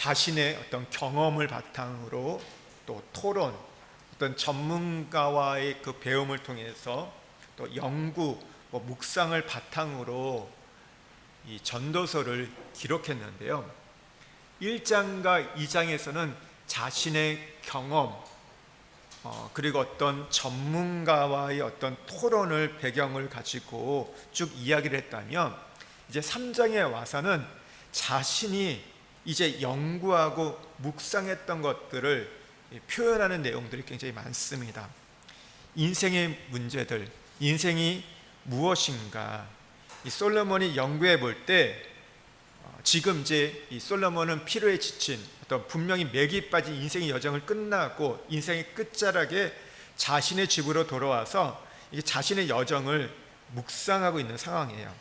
자신의 어떤 경험을 바탕으로 또 토론, 어떤 전문가와의 그 배움을 통해서 또 연구, 묵상을 바탕으로 이 전도서를 기록했는데요. 1장과 2장에서는 자신의 경험, 그리고 어떤 전문가와의 어떤 토론을 배경을 가지고 쭉 이야기를 했다면, 이제 3장에 와서는 자신이 이제 연구하고 묵상했던 것들을 표현하는 내용들이 굉장히 많습니다. 인생의 문제들, 인생이 무엇인가, 이 솔로몬이 연구해 볼 때 지금 이제 이 솔로몬은 피로에 지친 어떤 분명히 맥이 빠진 인생의 여정을 끝나고 인생의 끝자락에 자신의 집으로 돌아와서 이게 자신의 여정을 묵상하고 있는 상황이에요.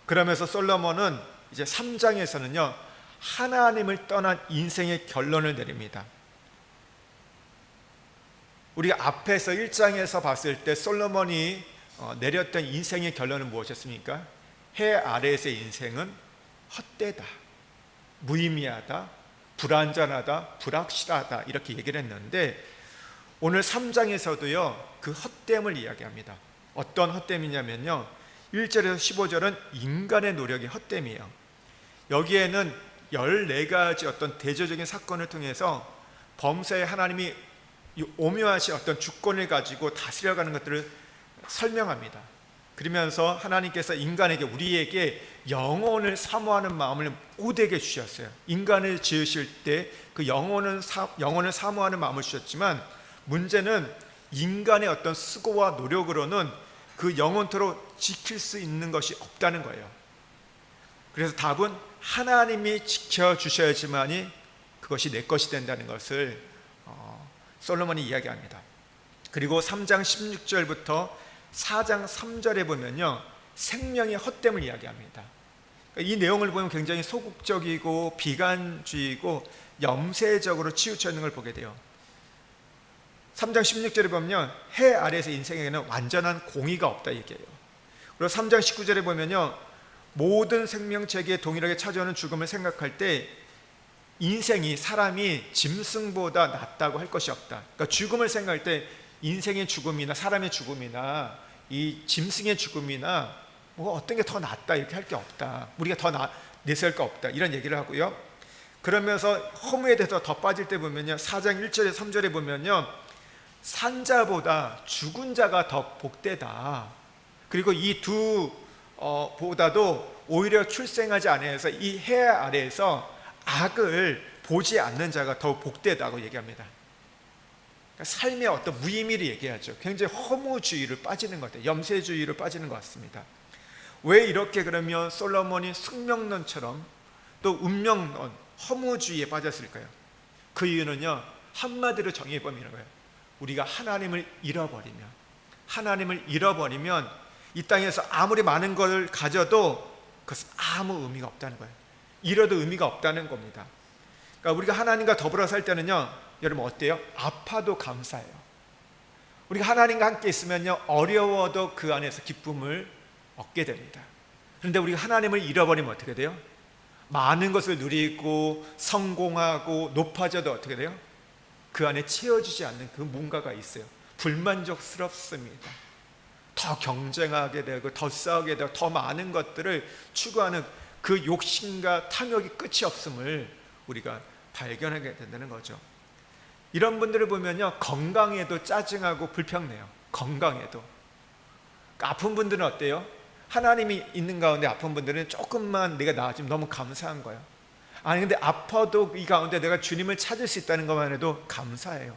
그러면서 솔로몬은 이제 3장에서는요 하나님을 떠난 인생의 결론을 내립니다. 우리가 앞에서 1장에서 봤을 때 솔로몬이 내렸던 인생의 결론은 무엇이었습니까? 해 아래에서의 인생은 헛되다, 무의미하다, 불완전하다, 불확실하다, 이렇게 얘기를 했는데, 오늘 3장에서도요 그 헛됨을 이야기합니다. 어떤 헛됨이냐면요 1절에서 15절은 인간의 노력의 헛됨이에요. 여기에는 14가지 어떤 대조적인 사건을 통해서 범사에 하나님이 오묘하신 어떤 주권을 가지고 다스려가는 것들을 설명합니다. 그러면서 하나님께서 인간에게, 우리에게 영혼을 사모하는 마음을 모두에게 주셨어요. 인간을 지으실 때 그 영혼을 사모하는 마음을 주셨지만, 문제는 인간의 어떤 수고와 노력으로는 그 영원토록 지킬 수 있는 것이 없다는 거예요. 그래서 답은 하나님이 지켜주셔야지만이 그것이 내 것이 된다는 것을 솔로몬이 이야기합니다. 그리고 3장 16절부터 4장 3절에 보면요 생명의 헛됨을 이야기합니다. 이 내용을 보면 굉장히 소극적이고 비관주의고 염세적으로 치우쳐 있는 걸 보게 돼요. 3장 16절에 보면 해 아래에서 인생에게는 완전한 공의가 없다 얘기해요. 그리고 3장 19절에 보면요 모든 생명체계에 동일하게 찾아오는 죽음을 생각할 때 인생이, 사람이 짐승보다 낫다고 할 것이 없다. 그러니까 죽음을 생각할 때 인생의 죽음이나 사람의 죽음이나 이 짐승의 죽음이나 뭐 어떤 게 더 낫다 이렇게 할 게 없다, 우리가 더 내세울 거 없다, 이런 얘기를 하고요. 그러면서 허무에 대해서 더 빠질 때 보면요 4장 1절에 3절에 보면요 산자보다 죽은 자가 더 복되다. 그리고 이 두 보다도 오히려 출생하지 않아서 이 해 아래에서 악을 보지 않는 자가 더 복되다고 얘기합니다. 그러니까 삶의 어떤 무의미를 얘기하죠. 굉장히 허무주의를 빠지는 것 같아요. 염세주의를 빠지는 것 같습니다. 왜 이렇게 그러면 솔로몬이 숙명론처럼 또 운명론, 허무주의에 빠졌을까요? 그 이유는요 한마디로 정의해보면 이런 거예요. 우리가 하나님을 잃어버리면 이 땅에서 아무리 많은 걸 가져도 그것은 아무 의미가 없다는 거예요. 잃어도 의미가 없다는 겁니다. 그러니까 우리가 하나님과 더불어 살 때는요 여러분 어때요? 아파도 감사해요. 우리가 하나님과 함께 있으면요 어려워도 그 안에서 기쁨을 얻게 됩니다. 그런데 우리가 하나님을 잃어버리면 어떻게 돼요? 많은 것을 누리고 성공하고 높아져도 어떻게 돼요? 그 안에 채워지지 않는 그 뭔가가 있어요. 불만족스럽습니다. 더 경쟁하게 되고 더 싸우게 되고 더 많은 것들을 추구하는 그 욕심과 탐욕이 끝이 없음을 우리가 발견하게 된다는 거죠. 이런 분들을 보면요 건강에도 짜증하고 불평내요. 건강에도. 아픈 분들은 어때요? 하나님이 있는 가운데 아픈 분들은 조금만 내가 나아지면 너무 감사한 거예요. 아니 근데 아파도 이 가운데 내가 주님을 찾을 수 있다는 것만 해도 감사해요.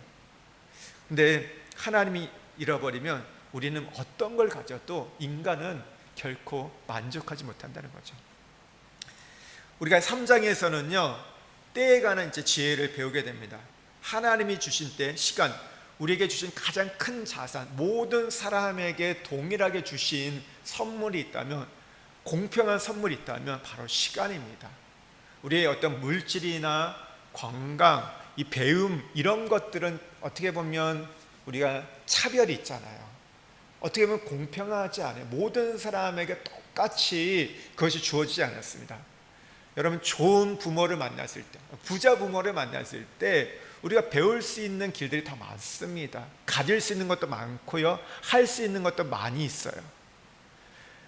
근데 하나님이 잃어버리면 우리는 어떤 걸 가져도 인간은 결코 만족하지 못한다는 거죠. 우리가 3장에서는요 때에 관한 이제 지혜를 배우게 됩니다. 하나님이 주신 때, 시간, 우리에게 주신 가장 큰 자산, 모든 사람에게 동일하게 주신 선물이 있다면, 공평한 선물이 있다면 바로 시간입니다. 우리의 어떤 물질이나 건강, 이 배움, 이런 것들은 어떻게 보면 우리가 차별이 있잖아요. 어떻게 보면 공평하지 않아요. 모든 사람에게 똑같이 그것이 주어지지 않았습니다. 여러분, 좋은 부모를 만났을 때, 부자 부모를 만났을 때 우리가 배울 수 있는 길들이 더 많습니다. 가질 수 있는 것도 많고요, 할 수 있는 것도 많이 있어요.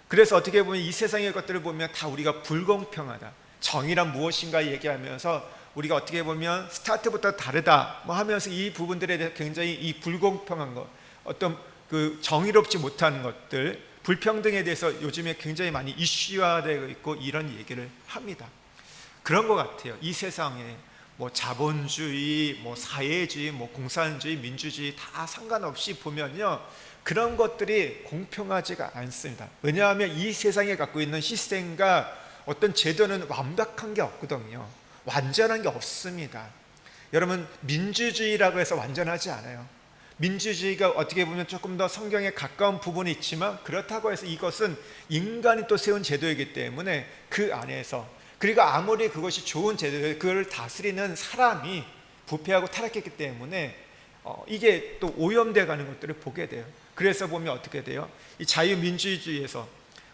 그래서 어떻게 보면 이 세상의 것들을 보면 다 우리가 불공평하다, 정의란 무엇인가 얘기하면서 우리가 어떻게 보면 스타트부터 다르다 하면서 이 부분들에 대해서 굉장히 이 불공평한 것, 어떤 그 정의롭지 못한 것들, 불평등에 대해서 요즘에 굉장히 많이 이슈화되고 있고 이런 얘기를 합니다. 그런 것 같아요. 이 세상에 뭐 자본주의, 뭐 사회주의, 뭐 공산주의, 민주주의 다 상관없이 보면요, 그런 것들이 공평하지가 않습니다. 왜냐하면 이 세상에 갖고 있는 시스템과 어떤 제도는 완벽한 게 없거든요. 완전한 게 없습니다. 여러분, 민주주의라고 해서 완전하지 않아요. 민주주의가 어떻게 보면 조금 더 성경에 가까운 부분이 있지만, 그렇다고 해서 이것은 인간이 또 세운 제도이기 때문에 그 안에서, 그리고 아무리 그것이 좋은 제도예요, 그걸 다스리는 사람이 부패하고 타락했기 때문에 이게 또 오염되어 가는 것들을 보게 돼요. 그래서 보면 어떻게 돼요? 이 자유민주주의에서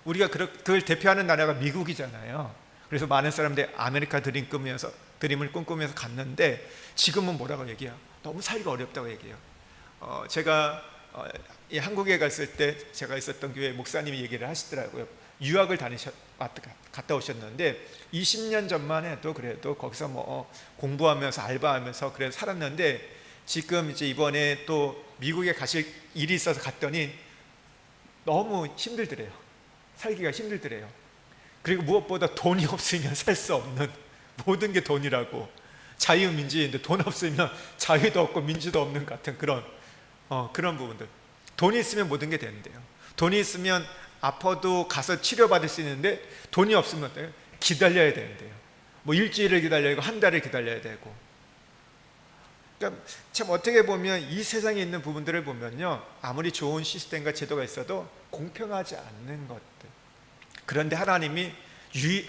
우리가 그걸 대표하는 나라가 미국이잖아요. 그래서 많은 사람들이 아메리카 드림을 꿈꾸면서 갔는데 지금은 뭐라고 얘기해요? 너무 살기가 어렵다고 얘기해요. 제가 이 한국에 갔을 때 제가 있었던 교회 목사님이 얘기를 하시더라고요. 유학을 갔다 오셨는데 20년 전만 해도 그래도 거기서 뭐 공부하면서 알바하면서 그래서 살았는데, 지금 이제 이번에 또 미국에 가실 일이 있어서 갔더니 너무 힘들더래요. 살기가 힘들더래요. 그리고 무엇보다 돈이 없으면 살 수 없는, 모든 게 돈이라고, 자유민주주의인데 돈 없으면 자유도 없고 민주도 없는 같은 그런 부분들. 돈이 있으면 모든 게 되는데요, 돈이 있으면 아파도 가서 치료받을 수 있는데 돈이 없으면 기다려야 되는데요, 뭐 일주일을 기다려야 되고 한 달을 기다려야 되고. 그러니까 참 어떻게 보면 이 세상에 있는 부분들을 보면요, 아무리 좋은 시스템과 제도가 있어도 공평하지 않는 것들. 그런데 하나님이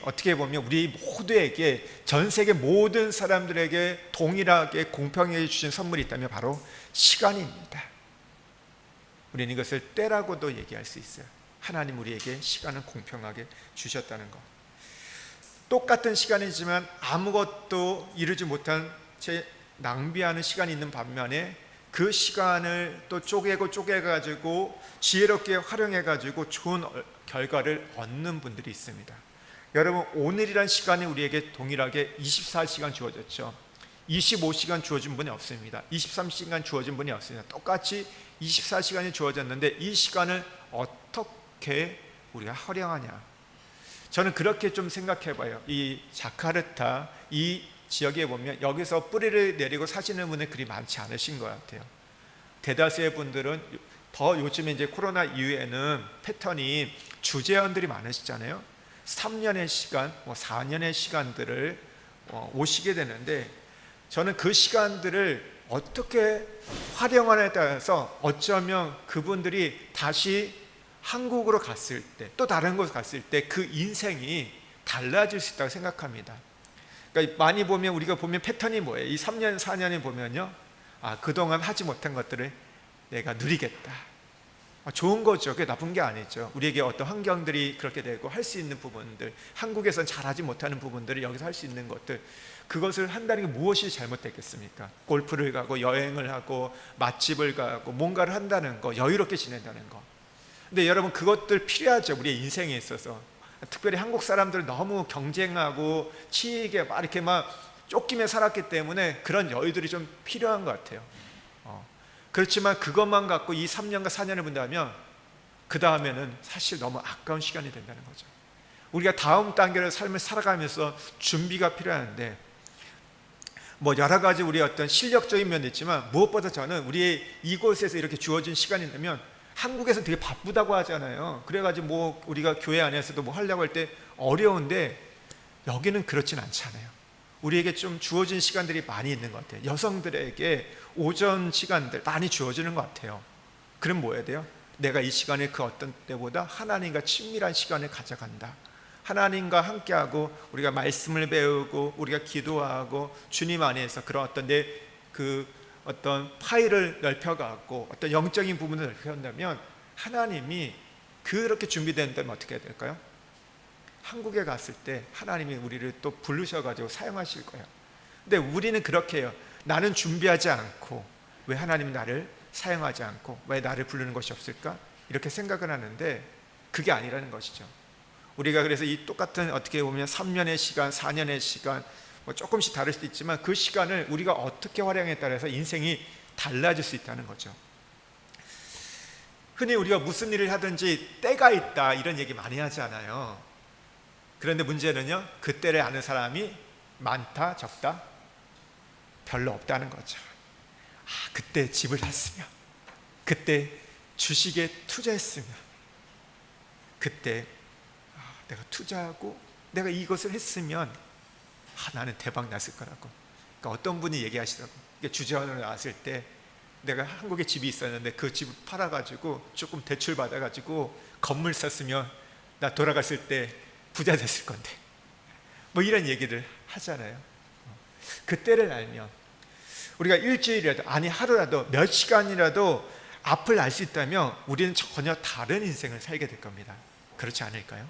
어떻게 보면 우리 모두에게, 전 세계 모든 사람들에게 동일하게 공평하게 주신 선물이 있다면 바로 시간입니다. 우리는 이것을 때라고도 얘기할 수 있어요. 하나님 우리에게 시간을 공평하게 주셨다는 것. 똑같은 시간이지만 아무것도 이루지 못한 채 낭비하는 시간이 있는 반면에 그 시간을 또 쪼개가지고 지혜롭게 활용해가지고 좋은 결과를 얻는 분들이 있습니다. 여러분, 오늘이란 시간이 우리에게 동일하게 24시간 주어졌죠. 25시간 주어진 분이 없습니다. 23시간 주어진 분이 없습니다. 똑같이 24시간이 주어졌는데 이 시간을 어떻게 우리가 활용하냐. 저는 그렇게 좀 생각해 봐요. 이 자카르타 이 지역에 보면 여기서 뿌리를 내리고 사시는 분은 그리 많지 않으신 것 같아요. 대다수의 분들은 더 요즘에 이제 코로나 이후에는 패턴이 주재원들이 많으시잖아요. 3년의 시간, 4년의 시간들을 오시게 되는데, 저는 그 시간들을 어떻게 활용하냐에 따라서 어쩌면 그분들이 다시 한국으로 갔을 때, 또 다른 곳에 갔을 때 그 인생이 달라질 수 있다고 생각합니다. 그러니까 많이 보면 우리가 보면 패턴이 뭐예요? 이 3년, 4년에 보면요, 그동안 하지 못한 것들을 내가 누리겠다. 좋은 거죠. 그게 나쁜 게 아니죠. 우리에게 어떤 환경들이 그렇게 되고 할 수 있는 부분들, 한국에서는 잘하지 못하는 부분들을 여기서 할 수 있는 것들, 그것을 한다는 게 무엇이 잘못됐겠습니까? 골프를 가고 여행을 하고 맛집을 가고 뭔가를 한다는 거, 여유롭게 지낸다는 거. 근데 여러분, 그것들 필요하죠. 우리의 인생에 있어서. 특별히 한국 사람들 너무 경쟁하고 치이게 막 이렇게 막 쫓기며 살았기 때문에 그런 여유들이 좀 필요한 것 같아요. 그렇지만 그것만 갖고 이 3년과 4년을 본다면 그 다음에는 사실 너무 아까운 시간이 된다는 거죠. 우리가 다음 단계의 삶을 살아가면서 준비가 필요한데, 뭐 여러 가지 우리의 어떤 실력적인 면도 있지만 무엇보다 저는 우리 이곳에서 이렇게 주어진 시간이 되면, 한국에서 되게 바쁘다고 하잖아요. 그래가지고 뭐 우리가 교회 안에서도 뭐 하려고 할 때 어려운데, 여기는 그렇진 않잖아요. 우리에게 좀 주어진 시간들이 많이 있는 것 같아요. 여성들에게 오전 시간들 많이 주어지는 것 같아요. 그럼 뭐 해야 돼요? 내가 이 시간을 그 어떤 때보다 하나님과 친밀한 시간을 가져간다. 하나님과 함께하고 우리가 말씀을 배우고 우리가 기도하고 주님 안에서 그런 어떤 어떤 파일을 넓혀가고 어떤 영적인 부분을 넓혀간다면, 하나님이 그렇게 준비된다면 어떻게 해야 될까요? 한국에 갔을 때 하나님이 우리를 또 부르셔가지고 사용하실 거예요. 근데 우리는 그렇게 해요. 나는 준비하지 않고 왜 하나님은 나를 사용하지 않고 왜 나를 부르는 것이 없을까? 이렇게 생각을 하는데 그게 아니라는 것이죠. 우리가 그래서 이 똑같은 어떻게 보면 3년의 시간, 4년의 시간 뭐 조금씩 다를 수도 있지만 그 시간을 우리가 어떻게 활용에 따라서 인생이 달라질 수 있다는 거죠. 흔히 우리가 무슨 일을 하든지 때가 있다 이런 얘기 많이 하지 않아요. 그런데 문제는요, 그 때를 아는 사람이 많다 적다? 별로 없다는 거죠. 그때 집을 샀으면, 그때 주식에 투자했으면, 그때 내가 투자하고 내가 이것을 했으면 나는 대박 났을 거라고. 그러니까 어떤 분이 얘기하시더라고요. 주재원으로 나왔을 때 내가 한국에 집이 있었는데 그 집을 팔아가지고 조금 대출 받아가지고 건물 샀으면 나 돌아갔을 때 부자 됐을 건데, 뭐 이런 얘기를 하잖아요. 그때를 알면 우리가 일주일이라도 아니 하루라도 몇 시간이라도 앞을 알 수 있다면 우리는 전혀 다른 인생을 살게 될 겁니다. 그렇지 않을까요?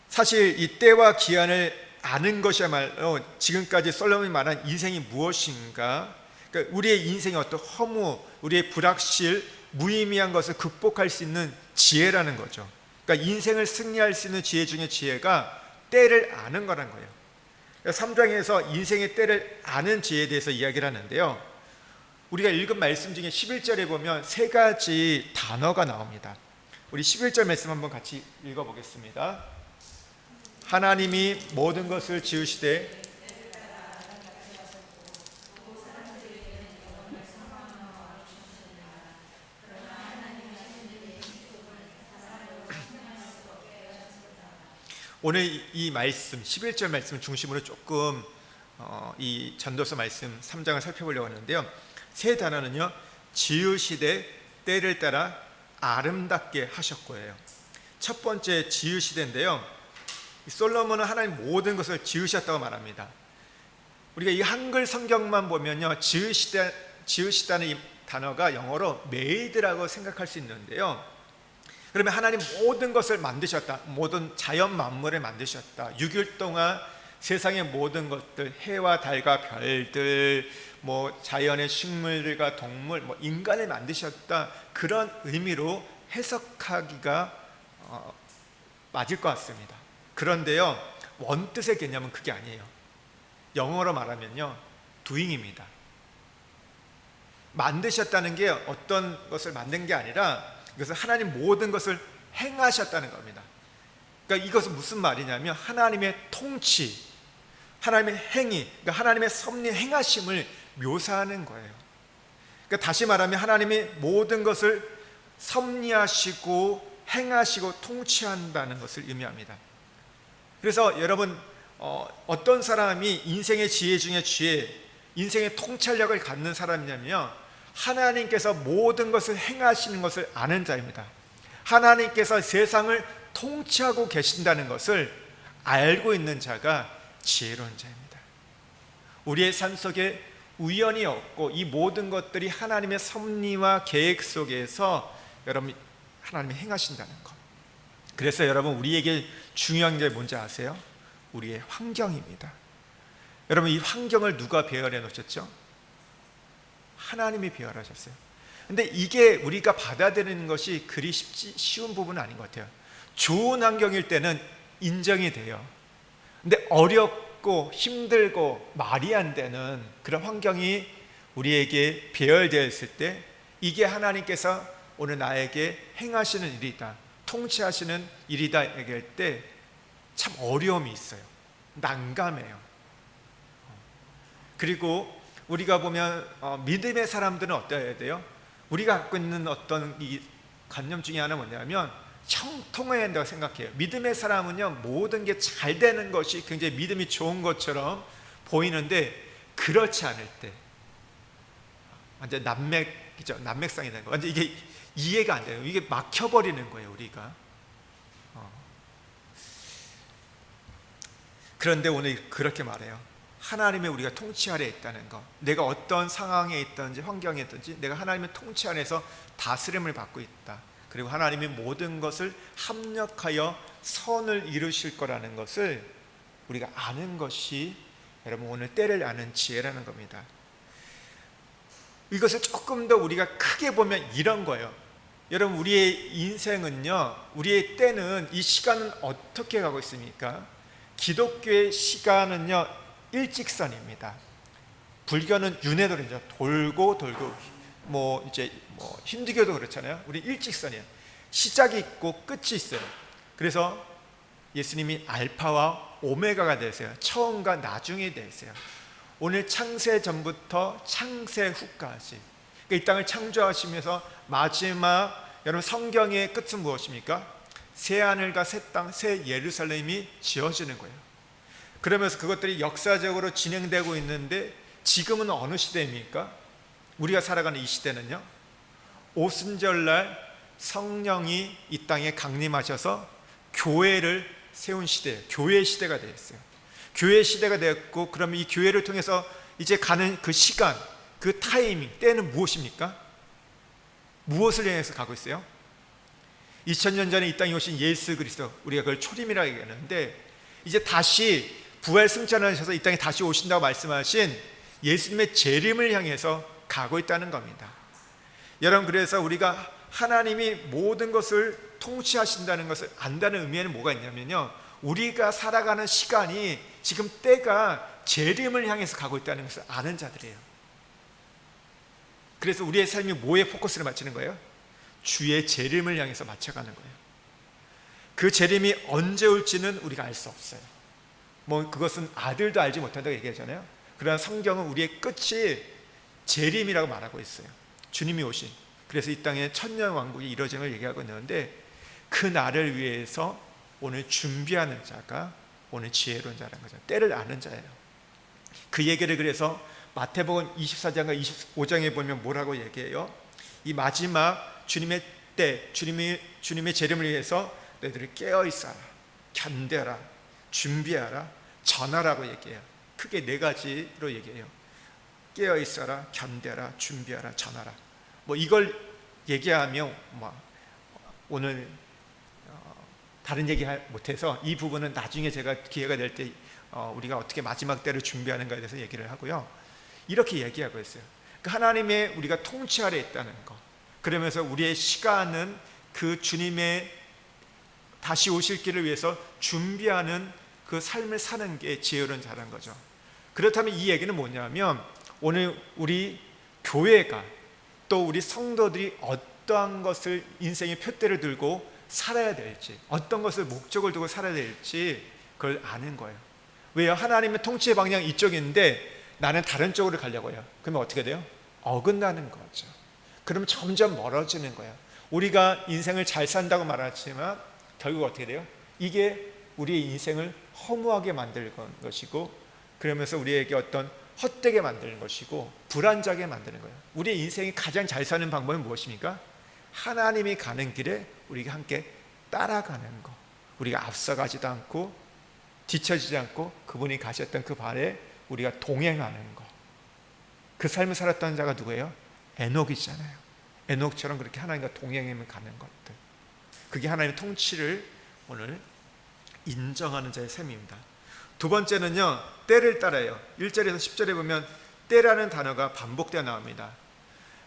사실 이 때와 기한을 아는 것이야말로 지금까지 솔로몬이 말한 인생이 무엇인가, 그러니까 우리의 인생의 어떤 허무, 우리의 불확실, 무의미한 것을 극복할 수 있는 지혜라는 거죠. 그러니까 인생을 승리할 수 있는 지혜 중에 지혜가 때를 아는 거란 거예요. 3장에서 인생의 때를 아는 지혜에 대해서 이야기를 하는데요, 우리가 읽은 말씀 중에 11절에 보면 세 가지 단어가 나옵니다. 우리 11절 말씀 한번 같이 읽어보겠습니다. 하나님이 모든 것을 지으시되 오늘 이 말씀 11절 말씀을 중심으로 조금 이 전도서 말씀 3장을 살펴보려고 하는데요, 세 단어는요, 지으시되 때를 따라 아름답게 하셨고예요. 첫 번째 지으시되인데요, 솔로몬은 하나님 모든 것을 지으셨다고 말합니다. 우리가 이 한글 성경만 보면요, 지으시다는 이 단어가 영어로 made라고 생각할 수 있는데요, 그러면 하나님 모든 것을 만드셨다, 모든 자연 만물을 만드셨다, 6일 동안 세상의 모든 것들, 해와 달과 별들, 뭐 자연의 식물들과 동물, 뭐 인간을 만드셨다, 그런 의미로 해석하기가 맞을 것 같습니다. 그런데요, 원뜻의 개념은 그게 아니에요. 영어로 말하면요, doing입니다. 만드셨다는 게 어떤 것을 만든 게 아니라 이것은 하나님 모든 것을 행하셨다는 겁니다. 그러니까 이것은 무슨 말이냐면 하나님의 통치, 하나님의 행위, 그러니까 하나님의 섭리 행하심을 묘사하는 거예요. 그러니까 다시 말하면 하나님이 모든 것을 섭리하시고 행하시고 통치한다는 것을 의미합니다. 그래서 여러분, 어떤 사람이 인생의 지혜 중에 지혜, 인생의 통찰력을 갖는 사람이냐면 하나님께서 모든 것을 행하시는 것을 아는 자입니다. 하나님께서 세상을 통치하고 계신다는 것을 알고 있는 자가 지혜로운 자입니다. 우리의 삶 속에 우연이 없고 이 모든 것들이 하나님의 섭리와 계획 속에서 여러분 하나님이 행하신다는 것. 그래서 여러분, 우리에게 중요한 게 뭔지 아세요? 우리의 환경입니다. 여러분, 이 환경을 누가 배열해 놓으셨죠? 하나님이 배열하셨어요. 근데 이게 우리가 받아들이는 것이 그리 쉬운 부분은 아닌 것 같아요. 좋은 환경일 때는 인정이 돼요. 근데 어렵고 힘들고 말이 안 되는 그런 환경이 우리에게 배열되어 있을 때, 이게 하나님께서 오늘 나에게 행하시는 일이다, 통치하시는 일이다 얘기할 때 참 어려움이 있어요. 난감해요. 그리고 우리가 보면 믿음의 사람들은 어떠해야 돼요? 우리가 갖고 있는 어떤 이 관념 중에 하나는 뭐냐면 형통해야 한다고 생각해요. 믿음의 사람은요, 모든 게 잘 되는 것이 굉장히 믿음이 좋은 것처럼 보이는데 그렇지 않을 때 완전 난맥이죠. 난맥상이 되는 거. 완전 이게 이해가 안 돼요. 이게 막혀버리는 거예요, 우리가. 그런데 오늘 그렇게 말해요. 하나님의 우리가 통치 아래에 있다는 것, 내가 어떤 상황에 있든지 환경에 있든지 내가 하나님의 통치 안에서 다스림을 받고 있다. 그리고 하나님이 모든 것을 합력하여 선을 이루실 거라는 것을 우리가 아는 것이 여러분 오늘 때를 아는 지혜라는 겁니다. 이것을 조금 더 우리가 크게 보면 이런 거예요. 여러분 우리의 인생은요, 우리의 때는, 이 시간은 어떻게 가고 있습니까? 기독교의 시간은요 일직선입니다. 불교는 윤회돌이죠. 돌고 이제 힌두교도 그렇잖아요. 우리 일직선이에요. 시작이 있고 끝이 있어요. 그래서 예수님이 알파와 오메가가 되세요. 처음과 나중이 되세요. 오늘 창세 전부터 창세 후까지, 이 땅을 창조하시면서 마지막, 여러분 성경의 끝은 무엇입니까? 새 하늘과 새 땅, 새 예루살렘이 지어지는 거예요. 그러면서 그것들이 역사적으로 진행되고 있는데, 지금은 어느 시대입니까? 우리가 살아가는 이 시대는요, 오순절날 성령이 이 땅에 강림하셔서 교회를 세운 시대예요. 교회 시대가 되었어요. 교회 시대가 되었고, 그러면 이 교회를 통해서 이제 가는 그 시간, 그 타이밍, 때는 무엇입니까? 무엇을 향해서 가고 있어요? 2000년 전에 이 땅에 오신 예수 그리스도, 우리가 그걸 초림이라고 얘기하는데, 이제 다시 부활 승천하셔서 이 땅에 다시 오신다고 말씀하신 예수님의 재림을 향해서 가고 있다는 겁니다. 여러분, 그래서 우리가 하나님이 모든 것을 통치하신다는 것을 안다는 의미에는 뭐가 있냐면요, 우리가 살아가는 시간이 지금 때가 재림을 향해서 가고 있다는 것을 아는 자들이에요. 그래서 우리의 삶이 뭐에 포커스를 맞추는 거예요? 주의 재림을 향해서 맞춰가는 거예요. 그 재림이 언제 올지는 우리가 알 수 없어요. 그것은 아들도 알지 못한다고 얘기하잖아요. 그러나 성경은 우리의 끝이 재림이라고 말하고 있어요. 주님이 오신, 그래서 이 땅에 천년 왕국이 이루어지는 걸 얘기하고 있는데, 그 날을 위해서 오늘 준비하는 자가 오늘 지혜로운 자라는 거죠. 때를 아는 자예요. 그 얘기를 그래서 마태복음 24장과 25장에 보면 뭐라고 얘기해요? 이 마지막 주님의 때, 주님의 재림을 위해서 너희들이 깨어있어라, 견뎌라, 준비하라, 전하라고 얘기해요. 크게 네 가지로 얘기해요. 깨어있어라, 견뎌라, 준비하라, 전하라. 이걸 얘기하면 오늘 다른 얘기 못해서 이 부분은 나중에 제가 기회가 될 때 우리가 어떻게 마지막 때를 준비하는가에 대해서 얘기를 하고요. 이렇게 얘기하고 있어요. 하나님의 우리가 통치 아래 있다는 것, 그러면서 우리의 시간은 그 주님의 다시 오실 길을 위해서 준비하는 그 삶을 사는 게 지혜로운 자라는 거죠. 그렇다면 이 얘기는 뭐냐면, 오늘 우리 교회가, 또 우리 성도들이 어떠한 것을 인생의 표대를 들고 살아야 될지, 어떤 것을 목적을 두고 살아야 될지 그걸 아는 거예요. 왜요? 하나님의 통치의 방향이 이쪽인데 나는 다른 쪽으로 가려고 해요. 그러면 어떻게 돼요? 어긋나는 거죠. 그러면 점점 멀어지는 거예요. 우리가 인생을 잘 산다고 말하지만 결국 어떻게 돼요? 이게 우리의 인생을 허무하게 만드는 것이고, 그러면서 우리에게 어떤 헛되게 만드는 것이고 불안하게 만드는 거예요. 우리의 인생이 가장 잘 사는 방법은 무엇입니까? 하나님이 가는 길에 우리가 함께 따라가는 것, 우리가 앞서가지도 않고 뒤처지지 않고 그분이 가셨던 그 발에 우리가 동행하는 것. 그 삶을 살았던 자가 누구예요? 에녹이잖아요. 에녹처럼 그렇게 하나님과 동행하며 가는 것들, 그게 하나님의 통치를 오늘 인정하는 자의 셈입니다. 두 번째는요, 때를 따라요. 1절에서 10절에 보면 때라는 단어가 반복되어 나옵니다.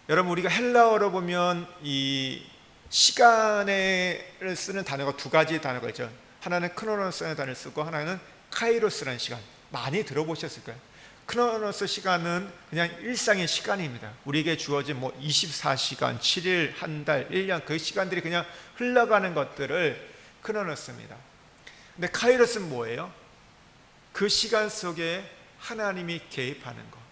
여러분, 우리가 헬라어로 보면 이 시간을 쓰는 단어가 두 가지 단어가 있죠. 하나는 크로노스라는 단어를 쓰고, 하나는 카이로스라는 시간. 많이 들어보셨을 거예요. 크로노스 시간은 그냥 일상의 시간입니다. 우리에게 주어진 24시간, 7일, 한 달, 1년, 그 시간들이 그냥 흘러가는 것들을 크로노스입니다. 근데 카이로스는 뭐예요? 그 시간 속에 하나님이 개입하는 거.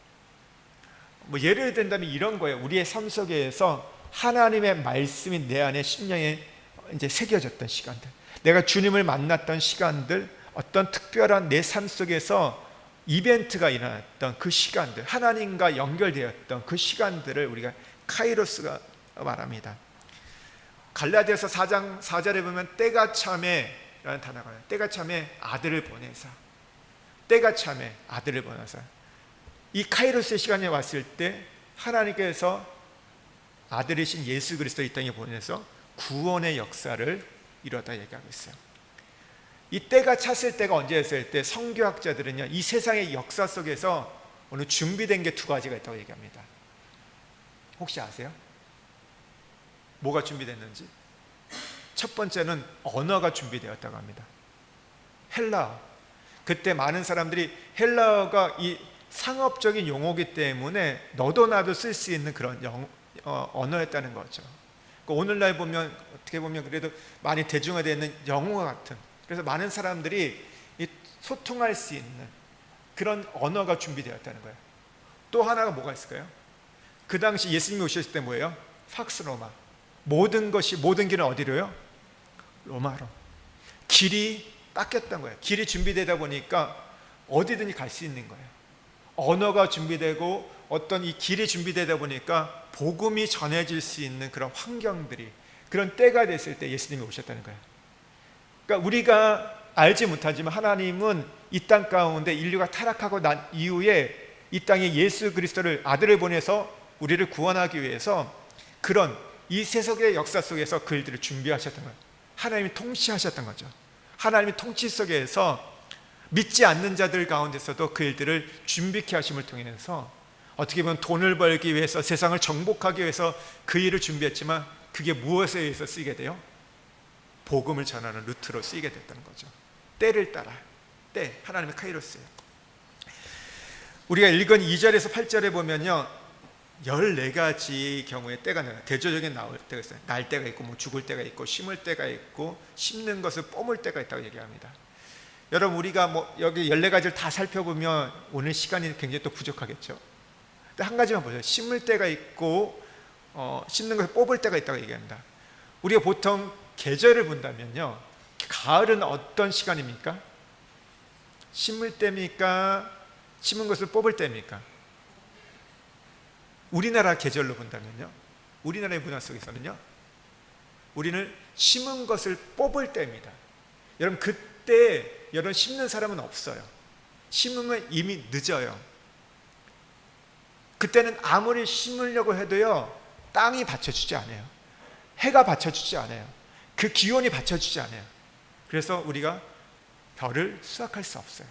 예를 든다면 이런 거예요. 우리의 삶 속에서 하나님의 말씀이 내 안에 심령에 이제 새겨졌던 시간들, 내가 주님을 만났던 시간들, 어떤 특별한 내 삶 속에서 이벤트가 일어났던 그 시간들, 하나님과 연결되었던 그 시간들을 우리가 카이로스가 말합니다. 갈라디아서 4장 4절에 보면 때가 참에 라는 단어가 나와요. 때가 참에 아들을 보내사, 때가 참에 아들을 보내사. 이 카이로스의 시간이 왔을 때 하나님께서 아들이신 예수 그리스도 이 땅에 보내서 구원의 역사를 이루었다 얘기하고 있어요. 이 때가 찼을 때가 언제였을 때 성교학자들은요, 이 세상의 역사 속에서 오늘 준비된 게 두 가지가 있다고 얘기합니다. 혹시 아세요? 뭐가 준비됐는지? 첫 번째는 언어가 준비되었다고 합니다. 헬라어. 그때 많은 사람들이 헬라어가 이 상업적인 용어이기 때문에 너도 나도 쓸 수 있는 그런 언어였다는 거죠. 오늘날 보면 어떻게 보면 그래도 많이 대중화되어 있는 영어와 같은, 그래서 많은 사람들이 소통할 수 있는 그런 언어가 준비되었다는 거예요. 또 하나가 뭐가 있을까요? 그 당시 예수님이 오셨을 때 뭐예요? 팍스 로마. 모든 길은 어디로요? 로마로. 길이 닦였던 거예요. 길이 준비되다 보니까 어디든지 갈 수 있는 거예요. 언어가 준비되고 어떤 이 길이 준비되다 보니까 복음이 전해질 수 있는 그런 환경들이, 그런 때가 됐을 때 예수님이 오셨다는 거예요. 그러니까 우리가 알지 못하지만 하나님은 이 땅 가운데 인류가 타락하고 난 이후에 이 땅에 예수 그리스도를 아들을 보내서 우리를 구원하기 위해서 그런 이 세속의 역사 속에서 그 일들을 준비하셨던 거예요. 하나님이 통치하셨던 거죠. 하나님의 통치 속에서 믿지 않는 자들 가운데서도 그 일들을 준비케 하심을 통해서 어떻게 보면 돈을 벌기 위해서, 세상을 정복하기 위해서 그 일을 준비했지만 그게 무엇에 의해서 쓰이게 돼요? 복음을 전하는 루트로 쓰이게 됐다는 거죠. 때를 따라, 때, 하나님의 카이로스예요. 우리가 읽은 2절에서 8절에 보면요, 14가지 경우의 때가 나요. 대조적인 나올 때가 있어요. 날 때가 있고, 뭐 죽을 때가 있고, 심을 때가 있고, 심는 것을 뽐을 때가 있다고 얘기합니다. 여러분, 우리가 뭐 여기 14가지를 다 살펴보면 오늘 시간이 굉장히 또 부족하겠죠. 근데 한 가지만 보세요. 심을 때가 있고, 심는 것을 뽑을 때가 있다고 얘기합니다. 우리가 보통 계절을 본다면요, 가을은 어떤 시간입니까? 심을 때입니까? 심은 것을 뽑을 때입니까? 우리나라 계절로 본다면요, 우리나라의 문화 속에서는요, 우리는 심은 것을 뽑을 때입니다. 여러분, 그때 여러분 심는 사람은 없어요. 심으면 이미 늦어요. 그때는 아무리 심으려고 해도요, 땅이 받쳐주지 않아요. 해가 받쳐주지 않아요. 그 기온이 받쳐주지 않아요. 그래서 우리가 별을 수확할 수 없어요.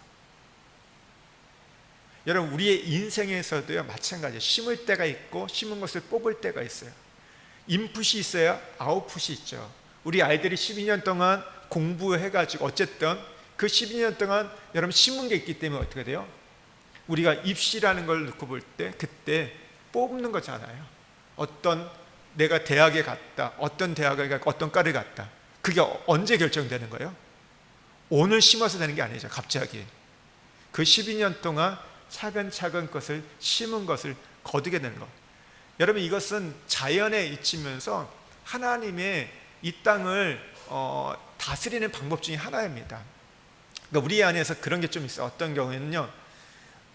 여러분, 우리의 인생에서도요, 마찬가지예요. 심을 때가 있고 심은 것을 뽑을 때가 있어요. 인풋이 있어야 아웃풋이 있죠. 우리 아이들이 12년 동안 공부해가지고 어쨌든 그 12년 동안 여러분 심은 게 있기 때문에 어떻게 돼요? 우리가 입시라는 걸 놓고 볼 때 그때 뽑는 거잖아요. 어떤 내가 대학에 갔다, 어떤 대학에 갔고 어떤 과를 갔다, 그게 언제 결정되는 거예요? 오늘 심어서 되는 게 아니죠. 갑자기 그 12년 동안 차근차근 것을 심은 것을 거두게 되는 것. 여러분, 이것은 자연에 있으면서 하나님의 이 땅을 다스리는 방법 중에 하나입니다. 그러니까 우리 안에서 그런 게 좀 있어요. 어떤 경우에는요,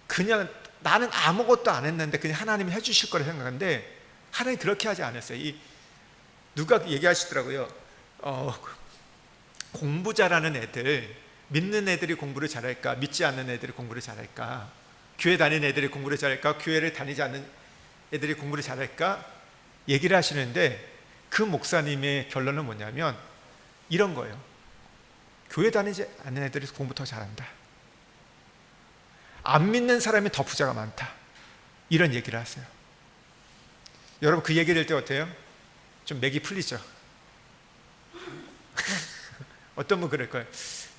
그냥 나는 아무것도 안 했는데 그냥 하나님이 해주실 거라 생각하는데 하나님이 그렇게 하지 않았어요. 누가 얘기하시더라고요. 공부 잘하는 애들, 믿는 애들이 공부를 잘할까, 믿지 않는 애들이 공부를 잘할까, 교회 다니는 애들이 공부를 잘할까, 교회를 다니지 않는 애들이 공부를 잘할까 얘기를 하시는데, 그 목사님의 결론은 뭐냐면 이런 거예요. 교회 다니지 않는 애들이 공부 더 잘한다, 안 믿는 사람이 더 부자가 많다, 이런 얘기를 하세요. 여러분, 그 얘기 될 때 어때요? 좀 맥이 풀리죠? 어떤 분 그럴 거예요.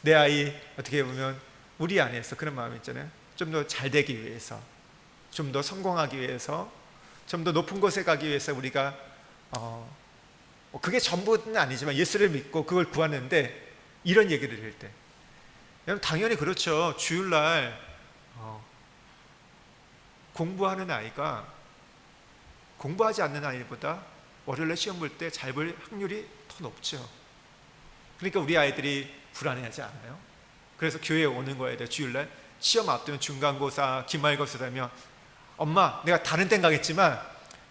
내 아이 어떻게 보면 우리 안에서 그런 마음이 있잖아요. 좀 더 잘 되기 위해서, 좀 더 성공하기 위해서, 좀 더 높은 곳에 가기 위해서 우리가 그게 전부는 아니지만 예수를 믿고 그걸 구하는데, 이런 얘기를 들을 때 여러분, 당연히 그렇죠. 주일날 공부하는 아이가 공부하지 않는 아이보다 월요일날 시험 볼 때 잘 볼 확률이 더 높죠. 그러니까 우리 아이들이 불안해하지 않아요? 그래서 교회에 오는 거예요. 주일날 시험 앞두면 중간고사, 기말고사라면 엄마, 내가 다른 데는 가겠지만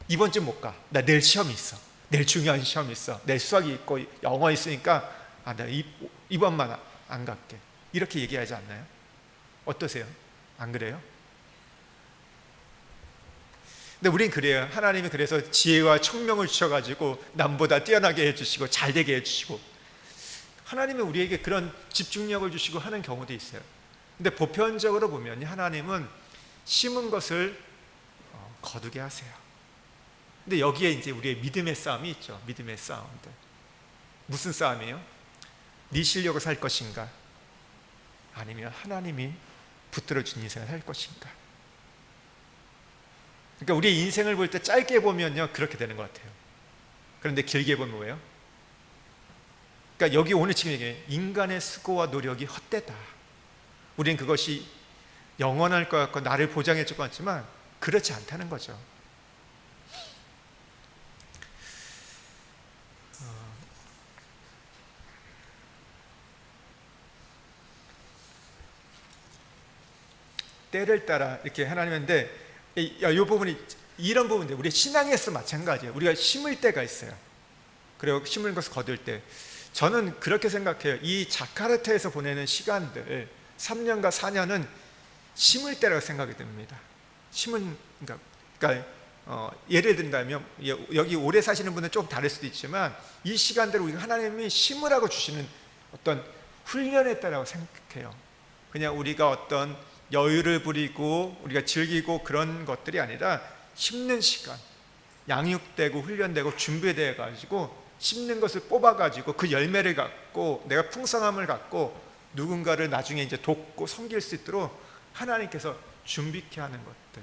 이번 주 못 가. 나 내일 시험이 있어. 내일 중요한 시험이 있어. 내일 수학이 있고 영어 있으니까 나 이번만 안 갈게. 이렇게 얘기하지 않나요? 어떠세요? 안 그래요? 근데 우린 그래요. 하나님이 그래서 지혜와 총명을 주셔가지고 남보다 뛰어나게 해주시고 잘 되게 해주시고, 하나님은 우리에게 그런 집중력을 주시고 하는 경우도 있어요. 근데 보편적으로 보면 하나님은 심은 것을 거두게 하세요. 근데 여기에 이제 우리의 믿음의 싸움이 있죠. 믿음의 싸움들. 무슨 싸움이에요? 네 실력으로 살 것인가, 아니면 하나님이 붙들어 준 인생을 살 것인가. 그러니까 우리의 인생을 볼 때 짧게 보면요 그렇게 되는 것 같아요. 그런데 길게 보면 뭐예요? 그러니까 여기 오늘 지금 얘기해, 인간의 수고와 노력이 헛되다. 우리는 그것이 영원할 것 같고 나를 보장해 줄 것 같지만 그렇지 않다는 거죠. 때를 따라 이렇게 하나님인데, 이 부분이 이런 부분인데 우리 신앙에서 마찬가지예요. 우리가 심을 때가 있어요. 그리고 심은 것을 거둘 때, 저는 그렇게 생각해요. 이 자카르타에서 보내는 시간들 3년과 4년은 심을 때라고 생각이 듭니다. 심은 그러니까 예를 든다면 여기 오래 사시는 분은 조금 다를 수도 있지만 이 시간들을 우리가 하나님이 심으라고 주시는 어떤 훈련에 따라고 생각해요. 그냥 우리가 어떤 여유를 부리고 우리가 즐기고 그런 것들이 아니라 심는 시간, 양육되고 훈련되고 준비되어 가지고 심는 것을 뽑아 가지고 그 열매를 갖고 내가 풍성함을 갖고 누군가를 나중에 이제 돕고 섬길 수 있도록 하나님께서 준비케 하는 것들.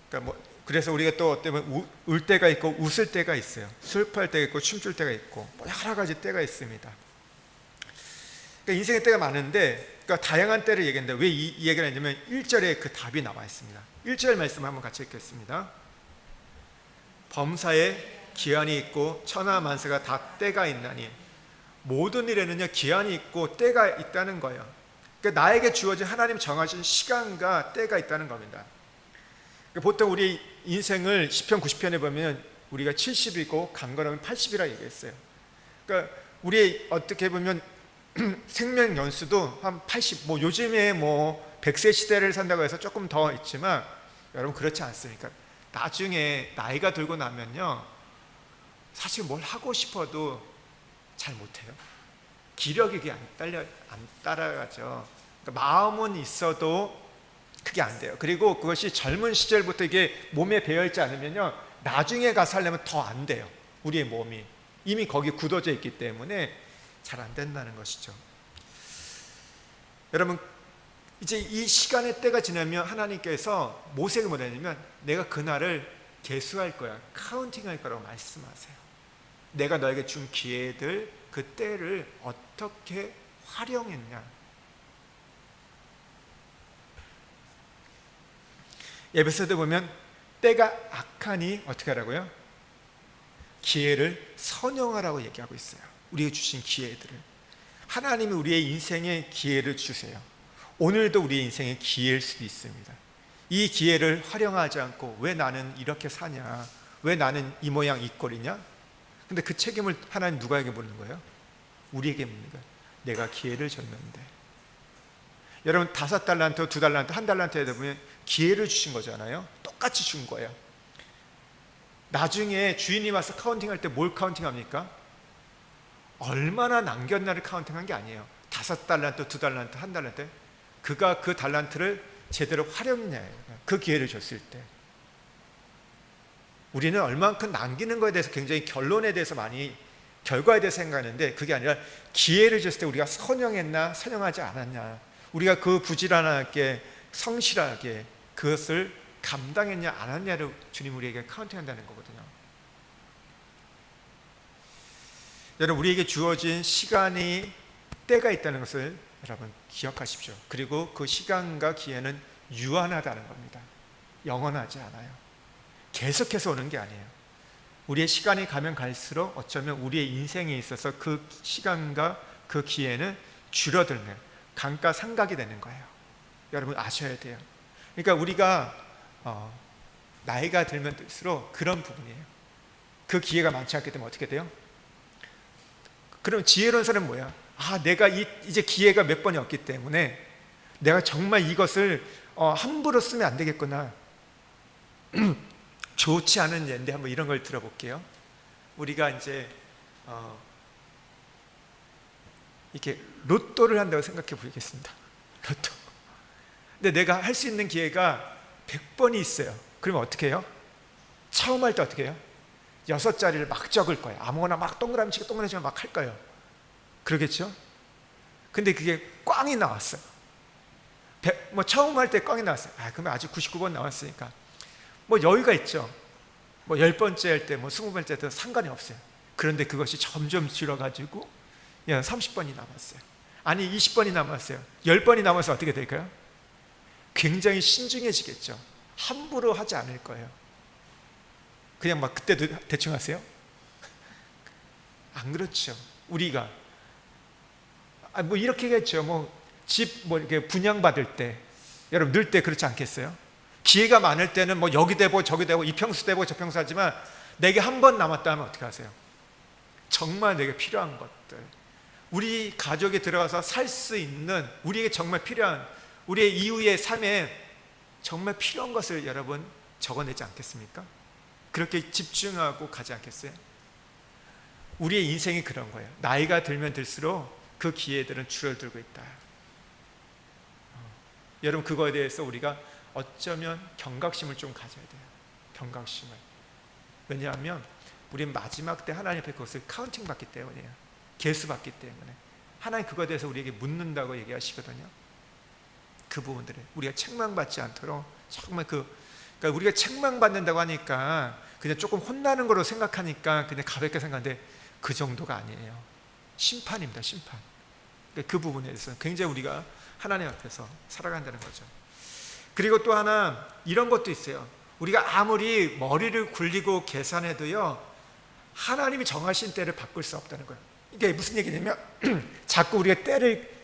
그러니까 그래서 우리가 또 어때면 울 때가 있고 웃을 때가 있어요. 슬퍼할 때가 있고 춤출 때가 있고 여러 가지 때가 있습니다. 그러니까 인생의 때가 많은데, 그러니까 다양한 때를 얘기했는데 왜 이 얘기를 했냐면 1절에 그 답이 나와 있습니다. 1절 말씀 한번 같이 읽겠습니다. 범사에 기한이 있고 천하 만세가 다 때가 있나니, 모든 일에는요 기한이 있고 때가 있다는 거예요. 그러니까 나에게 주어진 하나님 정하신 시간과 때가 있다는 겁니다. 그러니까 보통 우리 인생을 시편 90편에 보면 우리가 70이고 강건하면 80이라 얘기했어요. 그러니까 우리 어떻게 보면 생명 연수도 한 80, 요즘에 100세 시대를 산다고 해서 조금 더 있지만 여러분 그렇지 않습니까? 나중에 나이가 들고 나면요 사실 뭘 하고 싶어도 잘 못해요. 기력이 그게 안 따라가죠. 그러니까 마음은 있어도 그게 안 돼요. 그리고 그것이 젊은 시절부터 이게 몸에 배어있지 않으면요 나중에 가서 하려면 더 안 돼요. 우리의 몸이 이미 거기 굳어져 있기 때문에 잘 안 된다는 것이죠. 여러분 이제 이 시간의 때가 지나면 하나님께서 모세에게 뭐라 했냐면 내가 그날을 계수할 거야, 카운팅할 거라고 말씀하세요. 내가 너에게 준 기회들, 그 때를 어떻게 활용했냐. 에베소서도 보면 때가 악하니 어떻게 하라고요? 기회를 선용하라고 얘기하고 있어요. 우리에게 주신 기회들을. 하나님이 우리의 인생에 기회를 주세요. 오늘도 우리의 인생에 기회일 수도 있습니다. 이 기회를 활용하지 않고 왜 나는 이렇게 사냐, 왜 나는 이 모양 이 꼴이냐. 근데 그 책임을 하나님 누구에게 묻는 거예요? 우리에게 묻는 거예요. 내가 기회를 줬는데. 여러분 5달란트, 2달란트, 1달란트에 보면 기회를 주신 거잖아요. 똑같이 준 거예요. 나중에 주인이 와서 카운팅할 때 뭘 카운팅합니까? 얼마나 남겼나를 카운팅한 게 아니에요. 5달란트, 2달란트, 1달란트. 그가 그 달란트를 제대로 활용했냐예요. 그 기회를 줬을 때. 우리는 얼만큼 남기는 것에 대해서 굉장히 결론에 대해서 많이, 결과에 대해서 생각하는데 그게 아니라 기회를 줬을 때 우리가 선영했나 선영하지 않았냐, 우리가 그 부지런하게 성실하게 그것을 감당했냐 안 했냐를 주님 우리에게 카운팅한다는 거거든요. 여러분 우리에게 주어진 시간이 때가 있다는 것을 여러분 기억하십시오. 그리고 그 시간과 기회는 유한하다는 겁니다. 영원하지 않아요. 계속해서 오는 게 아니에요. 우리의 시간이 가면 갈수록 어쩌면 우리의 인생에 있어서 그 시간과 그 기회는 줄어들면 감가상각이 되는 거예요. 여러분 아셔야 돼요. 그러니까 우리가 나이가 들면 들수록 그런 부분이에요. 그 기회가 많지 않기 때문에 어떻게 돼요? 그럼 지혜로운 사람은 뭐야? 내가 이제 기회가 몇 번이 없기 때문에 내가 정말 이것을 함부로 쓰면 안 되겠구나. 좋지 않은 예인데 한번 이런 걸 들어볼게요. 우리가 이제 이렇게 로또를 한다고 생각해 보겠습니다. 로또. 근데 내가 할 수 있는 기회가 100번이 있어요. 그러면 어떻게 해요? 처음 할 때 어떻게 해요? 6자리를 막 적을 거예요. 아무거나 막 동그라미 치고 동그라미 치고 막 할 거예요. 그러겠죠? 근데 그게 꽝이 나왔어요. 처음 할 때 꽝이 나왔어요. 그러면 아직 99번 나왔으니까 여유가 있죠. 10번째 할 때 20번째 할 때 상관이 없어요. 그런데 그것이 점점 줄어가지고 30번이 남았어요. 아니 20번이 남았어요. 10번이 남아서 어떻게 될까요? 굉장히 신중해지겠죠. 함부로 하지 않을 거예요. 그냥 막 그때도 대충 하세요? 안 그렇죠. 우리가 이렇게겠죠. 집 이렇게 분양받을 때 여러분 늘 때 그렇지 않겠어요? 기회가 많을 때는 여기 대고 저기 대고 이 평수 대고 저 평수 하지만 내게 한 번 남았다 하면 어떻게 하세요? 정말 내게 필요한 것들, 우리 가족에 들어가서 살 수 있는, 우리에게 정말 필요한, 우리의 이후의 삶에 정말 필요한 것을 여러분 적어내지 않겠습니까? 그렇게 집중하고 가지 않겠어요? 우리의 인생이 그런 거예요. 나이가 들면 들수록 그 기회들은 줄어들고 있다. 여러분 그거에 대해서 우리가 어쩌면 경각심을 좀 가져야 돼요. 경각심을. 왜냐하면 우리는 마지막 때 하나님 앞에 그것을 카운팅 받기 때문이에요. 개수 받기 때문에 하나님 그거에 대해서 우리에게 묻는다고 얘기하시거든요. 그 부분들을 우리가 책망받지 않도록 정말 그러니까 우리가 책망받는다고 하니까 그냥 조금 혼나는 거로 생각하니까 그냥 가볍게 생각하는데 그 정도가 아니에요. 심판입니다. 심판. 그러니까 그 부분에 대해서 굉장히 우리가 하나님 앞에서 살아간다는 거죠. 그리고 또 하나 이런 것도 있어요. 우리가 아무리 머리를 굴리고 계산해도요, 하나님이 정하신 때를 바꿀 수 없다는 거예요. 이게 무슨 얘기냐면 자꾸 우리가 때를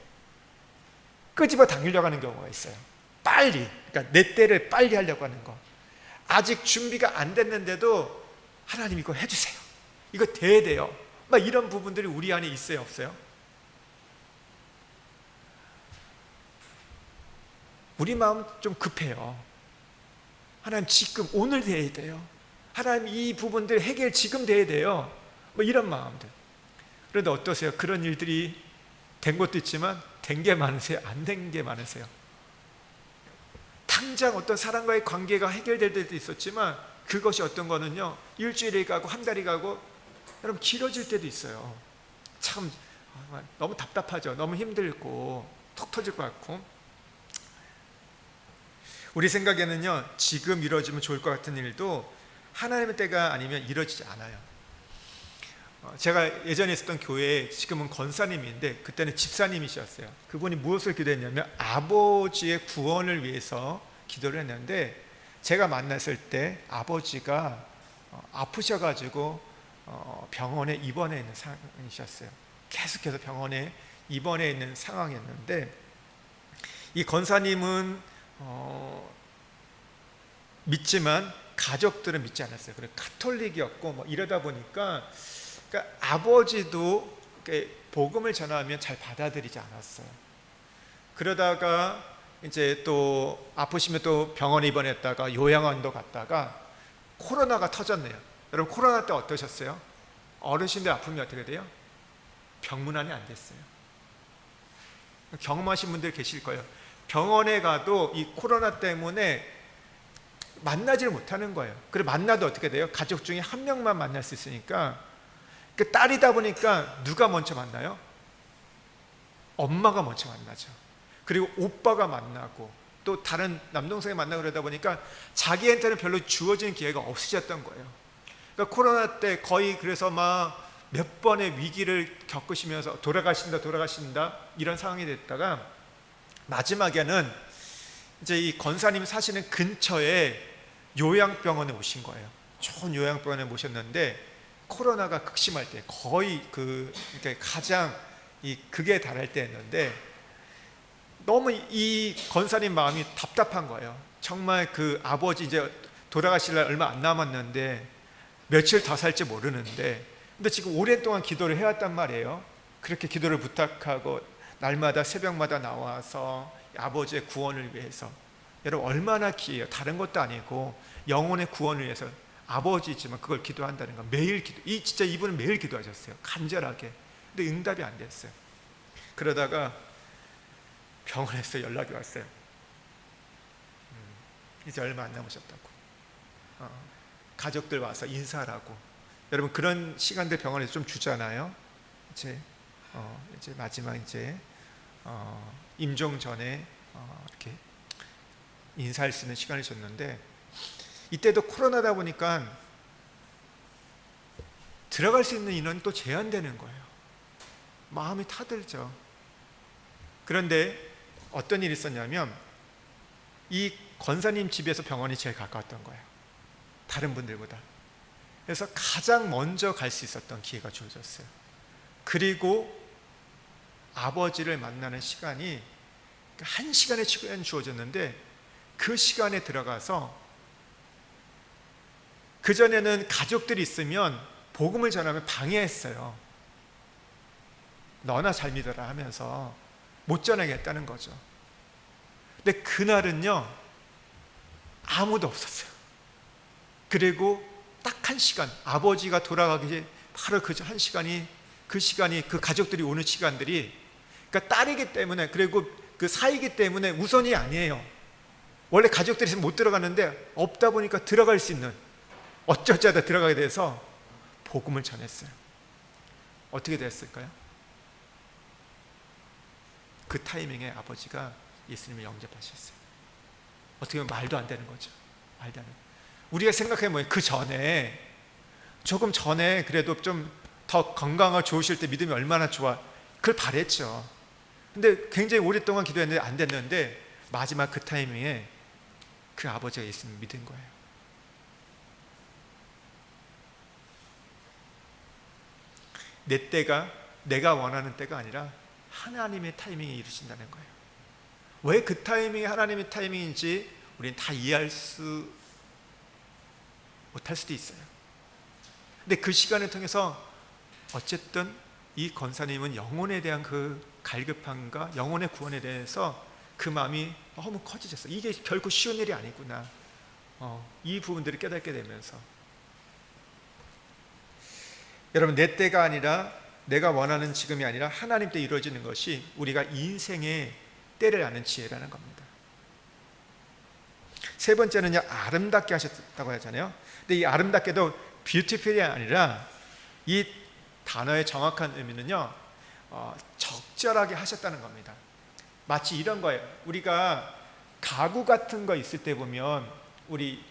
끄집어 당기려고 하는 경우가 있어요. 빨리, 그러니까 내 때를 빨리 하려고 하는 거. 아직 준비가 안 됐는데도 하나님 이거 해주세요, 이거 돼야 돼요, 막 이런 부분들이 우리 안에 있어요, 없어요? 우리 마음 좀 급해요. 하나님 지금 오늘 돼야 돼요. 하나님 이 부분들 해결 지금 돼야 돼요. 이런 마음들. 그런데 어떠세요? 그런 일들이 된 것도 있지만 된 게 많으세요? 안 된 게 많으세요? 당장 어떤 사람과의 관계가 해결될 때도 있었지만 그것이 어떤 거는요, 일주일이 가고 한 달이 가고 여러분 길어질 때도 있어요. 참 너무 답답하죠. 너무 힘들고 톡 터질 것 같고. 우리 생각에는요, 지금 이루어지면 좋을 것 같은 일도 하나님의 때가 아니면 이루어지지 않아요. 제가 예전에 있었던 교회에 지금은 권사님인데 그때는 집사님이셨어요. 그분이 무엇을 기도했냐면 아버지의 구원을 위해서 기도를 했는데, 제가 만났을 때 아버지가 아프셔가지고 병원에 입원해 있는 상황이셨어요. 계속해서 병원에 입원해 있는 상황이었는데, 이 권사님은 믿지만 가족들은 믿지 않았어요. 그래 가톨릭이었고 이러다 보니까 그러니까 아버지도 복음을 전하면 잘 받아들이지 않았어요. 그러다가 이제 또 아프시면 또 병원에 입원했다가 요양원도 갔다가 코로나가 터졌네요. 여러분 코로나 때 어떠셨어요? 어르신들 아프면 어떻게 돼요? 병문안이 안 됐어요. 경험하신 분들 계실 거예요. 병원에 가도 이 코로나 때문에 만나지를 못하는 거예요. 그리고 만나도 어떻게 돼요? 가족 중에 한 명만 만날 수 있으니까. 그 딸이다 보니까 누가 먼저 만나요? 엄마가 먼저 만나죠. 그리고 오빠가 만나고 또 다른 남동생이 만나고 그러다 보니까 자기한테는 별로 주어지는 기회가 없으셨던 거예요. 그러니까 코로나 때 거의 그래서 막 몇 번의 위기를 겪으시면서 돌아가신다 이런 상황이 됐다가 마지막에는 이제 이 권사님 사시는 근처에 요양병원에 오신 거예요. 좋은 요양병원에 모셨는데 코로나가 극심할 때 거의 그러니까 가장 이 극에 달할 때였는데 너무 이 권사님 마음이 답답한 거예요. 정말 그 아버지 이제 돌아가실 날 얼마 안 남았는데 며칠 더 살지 모르는데, 근데 지금 오랫동안 기도를 해왔단 말이에요. 그렇게 기도를 부탁하고 날마다 새벽마다 나와서 아버지의 구원을 위해서. 여러분 얼마나 귀해요. 다른 것도 아니고 영혼의 구원을 위해서 아버지지만 그걸 기도한다는 건 매일 기도. 진짜 이분은 매일 기도하셨어요. 간절하게. 근데 응답이 안 됐어요. 그러다가 병원에서 연락이 왔어요. 이제 얼마 안 남으셨다고. 가족들 와서 인사하라고. 여러분 그런 시간들 병원에서 좀 주잖아요. 이제 마지막 임종 전에 이렇게 인사할 수 있는 시간을 줬는데, 이때도 코로나다 보니까 들어갈 수 있는 인원이 또 제한되는 거예요. 마음이 타들죠. 그런데 어떤 일이 있었냐면, 이 권사님 집에서 병원이 제일 가까웠던 거예요. 다른 분들보다. 그래서 가장 먼저 갈 수 있었던 기회가 주어졌어요. 그리고 아버지를 만나는 시간이 1시간의 시간이 주어졌는데, 그 시간에 들어가서, 그전에는 가족들이 있으면 복음을 전하면 방해했어요. 너나 잘 믿어라 하면서 못 전하겠다는 거죠. 근데 그날은요, 아무도 없었어요. 그리고 딱 1시간, 아버지가 돌아가기 바로 그 1시간이, 그 시간이, 그 가족들이 오는 시간들이, 그러니까 딸이기 때문에, 그리고 그 사이기 때문에 우선이 아니에요. 원래 가족들이 있으면 못 들어가는데 없다 보니까 들어갈 수 있는, 어쩌자다 들어가게 돼서 복음을 전했어요. 어떻게 됐을까요? 그 타이밍에 아버지가 예수님을 영접하셨어요. 어떻게 보면 말도 안 되는 거죠. 말도 안 되는. 우리가 생각해 보면 조금 전에 그래도 좀 더 건강하고 좋으실 때 믿음이 얼마나 좋아, 그걸 바랬죠. 근데 굉장히 오랫동안 기도했는데 안 됐는데, 마지막 그 타이밍에 그 아버지가 예수님을 믿은 거예요. 내 때가, 내가 원하는 때가 아니라 하나님의 타이밍이 이루신다는 거예요. 왜 그 타이밍이 하나님의 타이밍인지 우리는 다 이해할 수 못할 수도 있어요. 근데 그 시간을 통해서 어쨌든 이 권사님은 영혼에 대한 그 갈급함과 영혼의 구원에 대해서 그 마음이 너무 커지셨어요. 이게 결코 쉬운 일이 아니구나, 이 부분들을 깨닫게 되면서, 여러분, 내 때가 아니라, 내가 원하는 지금이 아니라 하나님 때 이루어지는 것이 우리가 인생의 때를 아는 지혜라는 겁니다. 세 번째는요, 아름답게 하셨다고 하잖아요. 근데 이 아름답게도 뷰티풀이 아니라, 이 단어의 정확한 의미는요, 적절하게 하셨다는 겁니다. 마치 이런 거예요. 우리가 가구 같은 거 있을 때 보면, 우리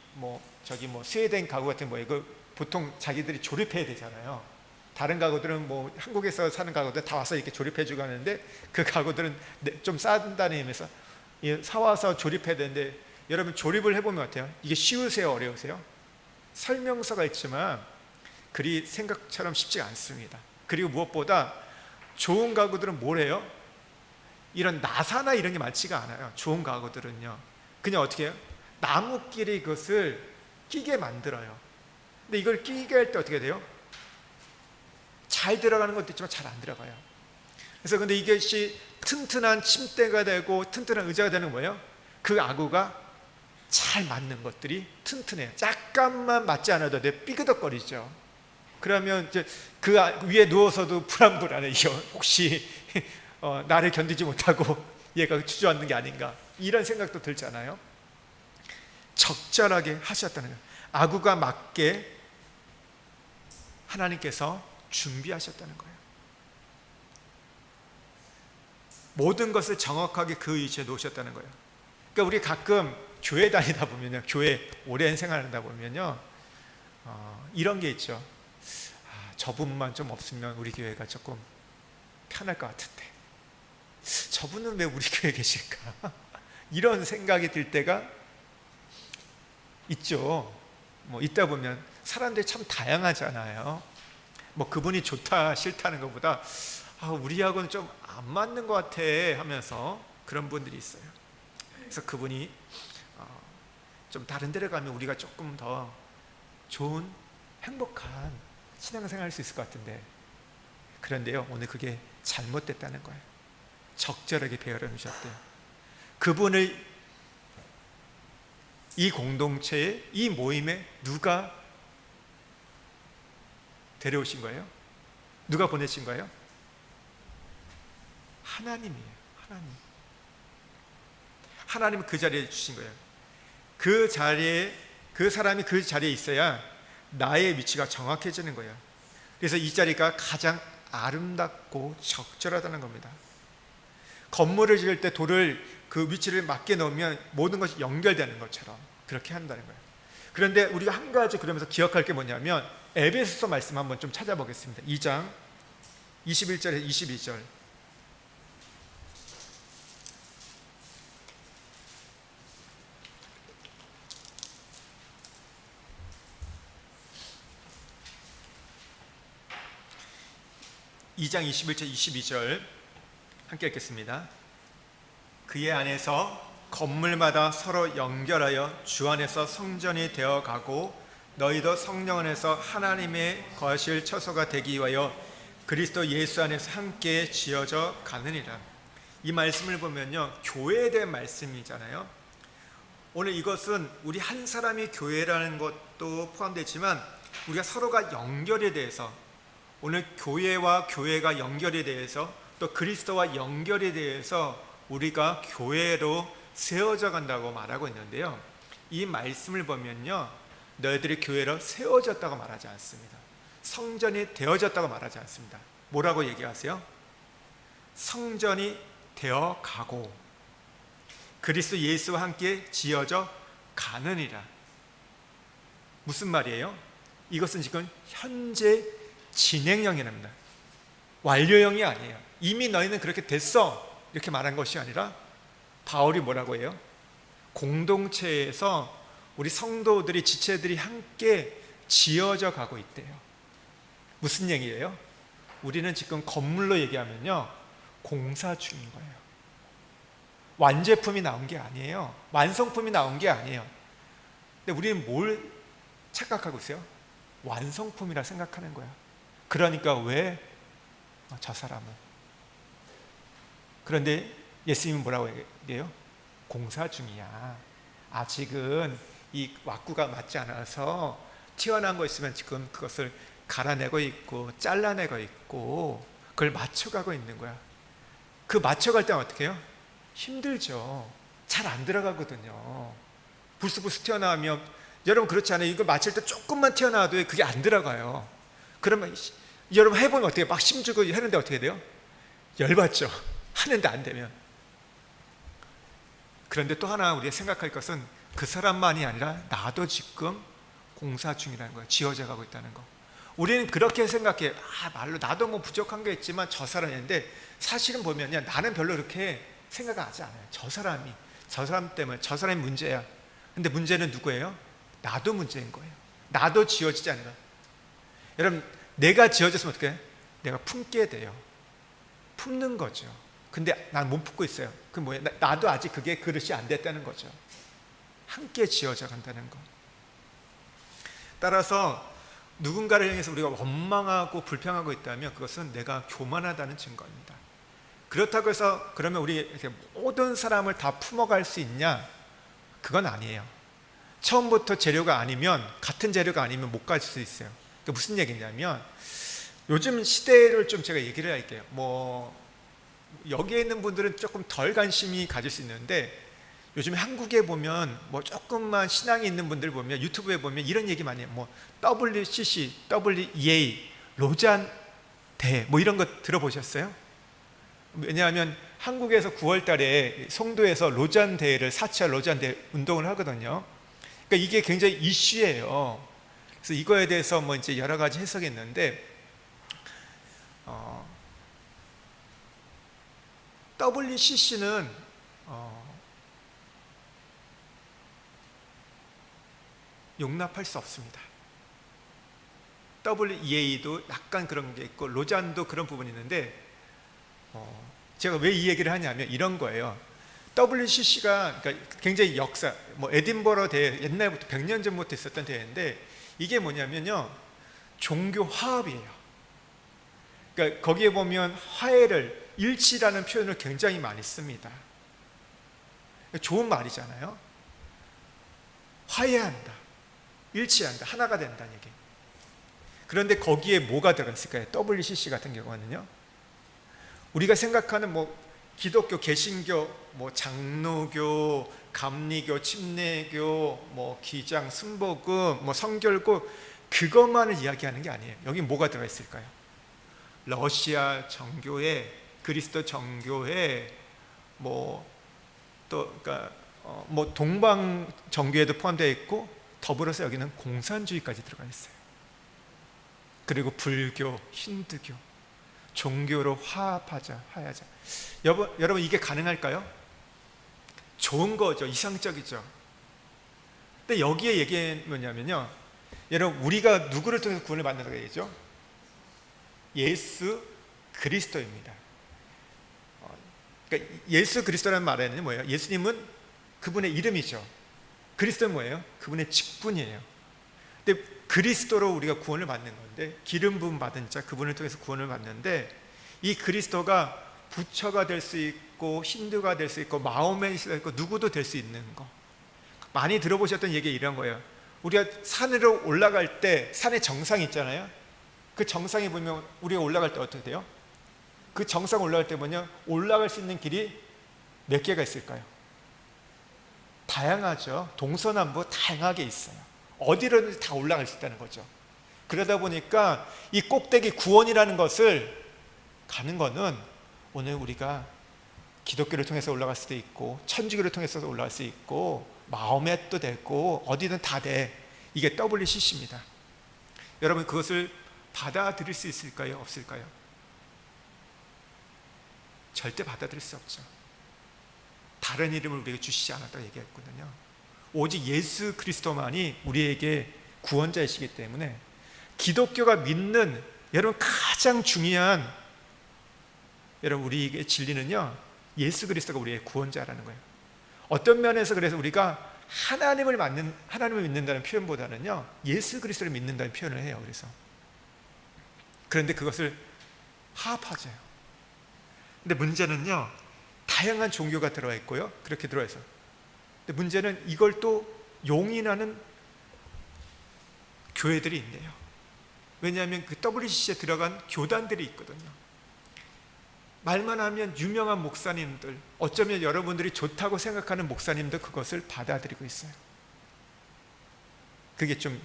스웨덴 가구 같은 거, 이거 보통 자기들이 조립해야 되잖아요. 다른 가구들은 한국에서 사는 가구들 다 와서 이렇게 조립해주고 하는데, 그 가구들은 좀 싼다는 의미에서 사와서 조립해야 되는데, 여러분 조립을 해보면 어때요? 이게 쉬우세요? 어려우세요? 설명서가 있지만 그리 생각처럼 쉽지가 않습니다. 그리고 무엇보다 좋은 가구들은 뭐래요? 이런 나사나 이런 게 많지가 않아요. 좋은 가구들은요, 그냥 어떻게 해요? 나무끼리 그것을 끼게 만들어요. 근데 이걸 끼게 할 때 어떻게 돼요? 잘 들어가는 것도 있지만 잘 안 들어가요. 그래서 근데 이것이 튼튼한 침대가 되고 튼튼한 의자가 되는 거예요. 그 가구가 잘 맞는 것들이 튼튼해요. 약간만 맞지 않아도 삐그덕거리죠. 그러면 이제 그 위에 누워서도 불안불안해. 혹시 나를 견디지 못하고 얘가 주저앉는 게 아닌가, 이런 생각도 들잖아요. 적절하게 하셨다는 거예요. 아구가 맞게 하나님께서 준비하셨다는 거예요. 모든 것을 정확하게 그 위치에 놓으셨다는 거예요. 그러니까 우리 가끔 교회 다니다 보면요, 교회 오랜 생활하다 보면요, 이런 게 있죠. 저분만 좀 없으면 우리 교회가 조금 편할 것 같은데, 저분은 왜 우리 교회에 계실까? 이런 생각이 들 때가 있죠. 있다 보면 사람들이 참 다양하잖아요. 그분이 좋다 싫다는 것보다 우리하고는 좀 안 맞는 것 같아 하면서 그런 분들이 있어요. 그래서 그분이 좀 다른 데를 가면 우리가 조금 더 좋은 행복한 신앙생활 할 수 있을 것 같은데, 그런데요, 오늘 그게 잘못됐다는 거예요. 적절하게 배열해 놓으셨대요. 그분을 이 공동체에, 이 모임에 누가 데려오신 거예요? 누가 보내신 거예요? 하나님이에요. 하나님은 그 자리에 주신 거예요. 그 자리에, 그 사람이 그 자리에 있어야 나의 위치가 정확해지는 거예요. 그래서 이 자리가 가장 아름답고 적절하다는 겁니다. 건물을 지을 때 돌을 그 위치를 맞게 넣으면 모든 것이 연결되는 것처럼 그렇게 한다는 거예요. 그런데 우리가 한 가지 그러면서 기억할 게 뭐냐면 에베소서 말씀 한번 좀 찾아보겠습니다. 2장 21절에서 22절. (2장 21절 22절) 함께 읽겠습니다. 그의 안에서 건물마다 서로 연결하여 주 안에서 성전이 되어가고 너희도 성령 안에서 하나님의 거하실 처소가 되기 위하여 그리스도 예수 안에서 함께 지어져 가느니라. 이 말씀을 보면요, 교회에 대한 말씀이잖아요. 오늘 이것은 우리 한 사람이 교회라는 것도 포함되지만 우리가 서로가 연결에 대해서, 오늘 교회와 교회가 연결에 대해서, 또 그리스도와 연결에 대해서 우리가 교회로 세워져 간다고 말하고 있는데요, 이 말씀을 보면요, 너희들이 교회로 세워졌다고 말하지 않습니다. 성전이 되어졌다고 말하지 않습니다. 뭐라고 얘기하세요? 성전이 되어 가고 그리스도 예수와 함께 지어져 가느니라. 무슨 말이에요? 이것은 지금 현재 진행형이랍니다. 완료형이 아니에요. 이미 너희는 그렇게 됐어, 이렇게 말한 것이 아니라 바울이 뭐라고 해요? 공동체에서 우리 성도들이, 지체들이 함께 지어져 가고 있대요. 무슨 얘기예요? 우리는 지금 건물로 얘기하면요, 공사 중인 거예요. 완제품이 나온 게 아니에요. 완성품이 나온 게 아니에요. 근데 우리는 뭘 착각하고 있어요? 완성품이라 생각하는 거야. 그러니까 왜 저 사람은? 그런데 예수님은 뭐라고 얘기해요? 공사 중이야. 아직은 이 왁구가 맞지 않아서 튀어나온 거 있으면 지금 그것을 갈아내고 있고 잘라내고 있고 그걸 맞춰가고 있는 거야. 그 맞춰갈 때는 어떻게 해요? 힘들죠. 잘 안 들어가거든요. 불쑥불쑥 튀어나오면, 여러분 그렇지 않아요? 이거 맞출 때 조금만 튀어나와도 그게 안 들어가요. 그러면 여러분 해보면 어떻게 해요? 막 힘주고 하는데 어떻게 돼요? 열받죠. 하는데 안 되면. 그런데 또 하나 우리가 생각할 것은 그 사람만이 아니라 나도 지금 공사 중이라는 거예요. 지어져 가고 있다는 거. 우리는 그렇게 생각해. 말로 나도 뭐 부족한 게 있지만 저 사람인데, 사실은 보면요, 나는 별로 그렇게 생각하지 않아요. 저 사람 때문에, 저 사람이 문제야. 근데 문제는 누구예요? 나도 문제인 거예요. 나도 지어지지 않아요. 여러분, 내가 지어졌으면 어떻게 해요? 내가 품게 돼요. 품는 거죠. 근데 난 못 품고 있어요. 그 뭐예요? 나도 아직 그게 그릇이 안 됐다는 거죠. 함께 지어져 간다는 거. 따라서 누군가를 향해서 우리가 원망하고 불평하고 있다면 그것은 내가 교만하다는 증거입니다. 그렇다고 해서 그러면 우리 이렇게 모든 사람을 다 품어갈 수 있냐? 그건 아니에요. 처음부터 재료가 아니면, 같은 재료가 아니면 못 갈 수 있어요. 그게 무슨 얘기냐면, 요즘 시대를 좀 제가 얘기를 할게요. 뭐 여기에 있는 분들은 조금 덜 관심이 가질 수 있는데, 요즘 한국에 보면 뭐 조금만 신앙이 있는 분들 보면, 유튜브에 보면 이런 얘기 많이 해요. 뭐 WCC, WEA, 로잔 대, 뭐 이런 거 들어보셨어요? 왜냐하면 한국에서 9월 달에 송도에서 로잔 대회를, 4차 로잔 대회 운동을 하거든요. 그러니까 이게 굉장히 이슈예요. 그래서 이거에 대해서 뭐 이제 여러 가지 해석이 있는데, WCC는 용납할 수 없습니다. WEA도 약간 그런 게 있고 로잔도 그런 부분이 있는데, 제가 왜 이 얘기를 하냐면 이런 거예요. WCC가 그러니까 굉장히 역사, 뭐 에딘버러 대회, 옛날부터 100년 전부터 있었던 대회인데, 이게 뭐냐면요, 종교 화합이에요. 그러니까 거기에 보면 화해를, 일치라는 표현을 굉장히 많이 씁니다. 좋은 말이잖아요. 화해한다, 일치한다, 하나가 된다는 얘기. 그런데 거기에 뭐가 들어가 있을까요? WCC 같은 경우는요, 우리가 생각하는 기독교, 개신교, 장로교, 감리교, 침례교, 기장, 순복음, 성결교, 그것만을 이야기하는 게 아니에요. 여기 뭐가 들어가 있을까요? 러시아 정교회, 그리스도 정교회, 그러니까 동방 정교회도 포함되어 있고, 더불어서 여기는 공산주의까지 들어가 있어요. 그리고 불교, 힌두교, 종교로 화합하자, 화해하자. 여러분 이게 가능할까요? 좋은 거죠. 이상적이죠. 근데 여기에 얘기는 뭐냐면요, 여러분 우리가 누구를 통해서 구원을 받는다고 얘기죠? 예수 그리스도입니다. 그러니까 예수 그리스도라는 말에는 뭐예요? 예수님은 그분의 이름이죠. 그리스도는 뭐예요? 그분의 직분이에요. 근데 그리스도로 우리가 구원을 받는 건데, 기름 부음 받은 자, 그분을 통해서 구원을 받는데, 이 그리스도가 부처가 될 수 있고, 힌두가 될 수 있고, 마호메일 수 있고, 누구도 될 수 있는 거. 많이 들어보셨던 얘기 이런 거예요. 우리가 산으로 올라갈 때 산의 정상이 있잖아요. 그 정상에 보면 우리가 올라갈 때 어떻게 돼요? 그 정상 올라갈 때 뭐냐? 올라갈 수 있는 길이 몇 개가 있을까요? 다양하죠. 동서남북 다양하게 있어요. 어디로든지 다 올라갈 수 있다는 거죠. 그러다 보니까 이 꼭대기 구원이라는 것을 가는 거는, 오늘 우리가 기독교를 통해서 올라갈 수도 있고, 천주교를 통해서 올라갈 수 있고, 마호멧도 되고, 어디든 다 돼. 이게 WCC입니다. 여러분 그것을 받아들일 수 있을까요? 없을까요? 절대 받아들일 수 없죠. 다른 이름을 우리에게 주시지 않았다고 얘기했거든요. 오직 예수 그리스도만이 우리에게 구원자이시기 때문에, 기독교가 믿는 여러분 가장 중요한 여러분 우리에게 진리는요, 예수 그리스도가 우리의 구원자라는 거예요. 어떤 면에서 그래서 우리가 하나님을 믿는다는 표현보다는요, 예수 그리스도를 믿는다는 표현을 해요. 그런데 그것을 화합하죠. 근데 문제는요, 다양한 종교가 들어와 있고요, 그렇게 들어와 있어요. 근데 문제는 이걸 또 용인하는 교회들이 있네요. 왜냐하면 그 WCC에 들어간 교단들이 있거든요. 말만 하면 유명한 목사님들, 어쩌면 여러분들이 좋다고 생각하는 목사님도 그것을 받아들이고 있어요. 그게 좀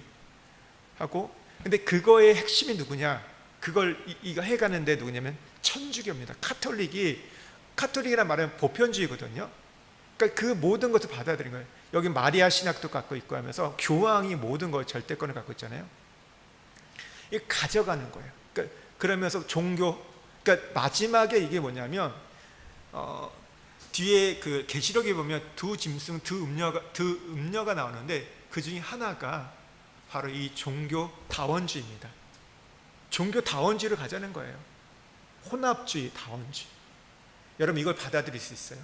하고, 근데 그거의 핵심이 누구냐? 그걸 이거 해가는데 누구냐면 천주교입니다. 카톨릭이란 말은 보편주의거든요. 그러니까 그 모든 것을 받아들인 거예요. 여기 마리아 신학도 갖고 있고 하면서 교황이 모든 걸 절대권을 갖고 있잖아요. 이게 가져가는 거예요. 그러면서 종교, 그러니까 마지막에 이게 뭐냐면, 뒤에 그 계시록에 보면 두 짐승, 두 음녀가 나오는데, 그 중에 하나가 바로 이 종교 다원주의입니다. 종교 다원주의를 가자는 거예요. 혼합주의, 다원주의. 여러분 이걸 받아들일 수 있어요?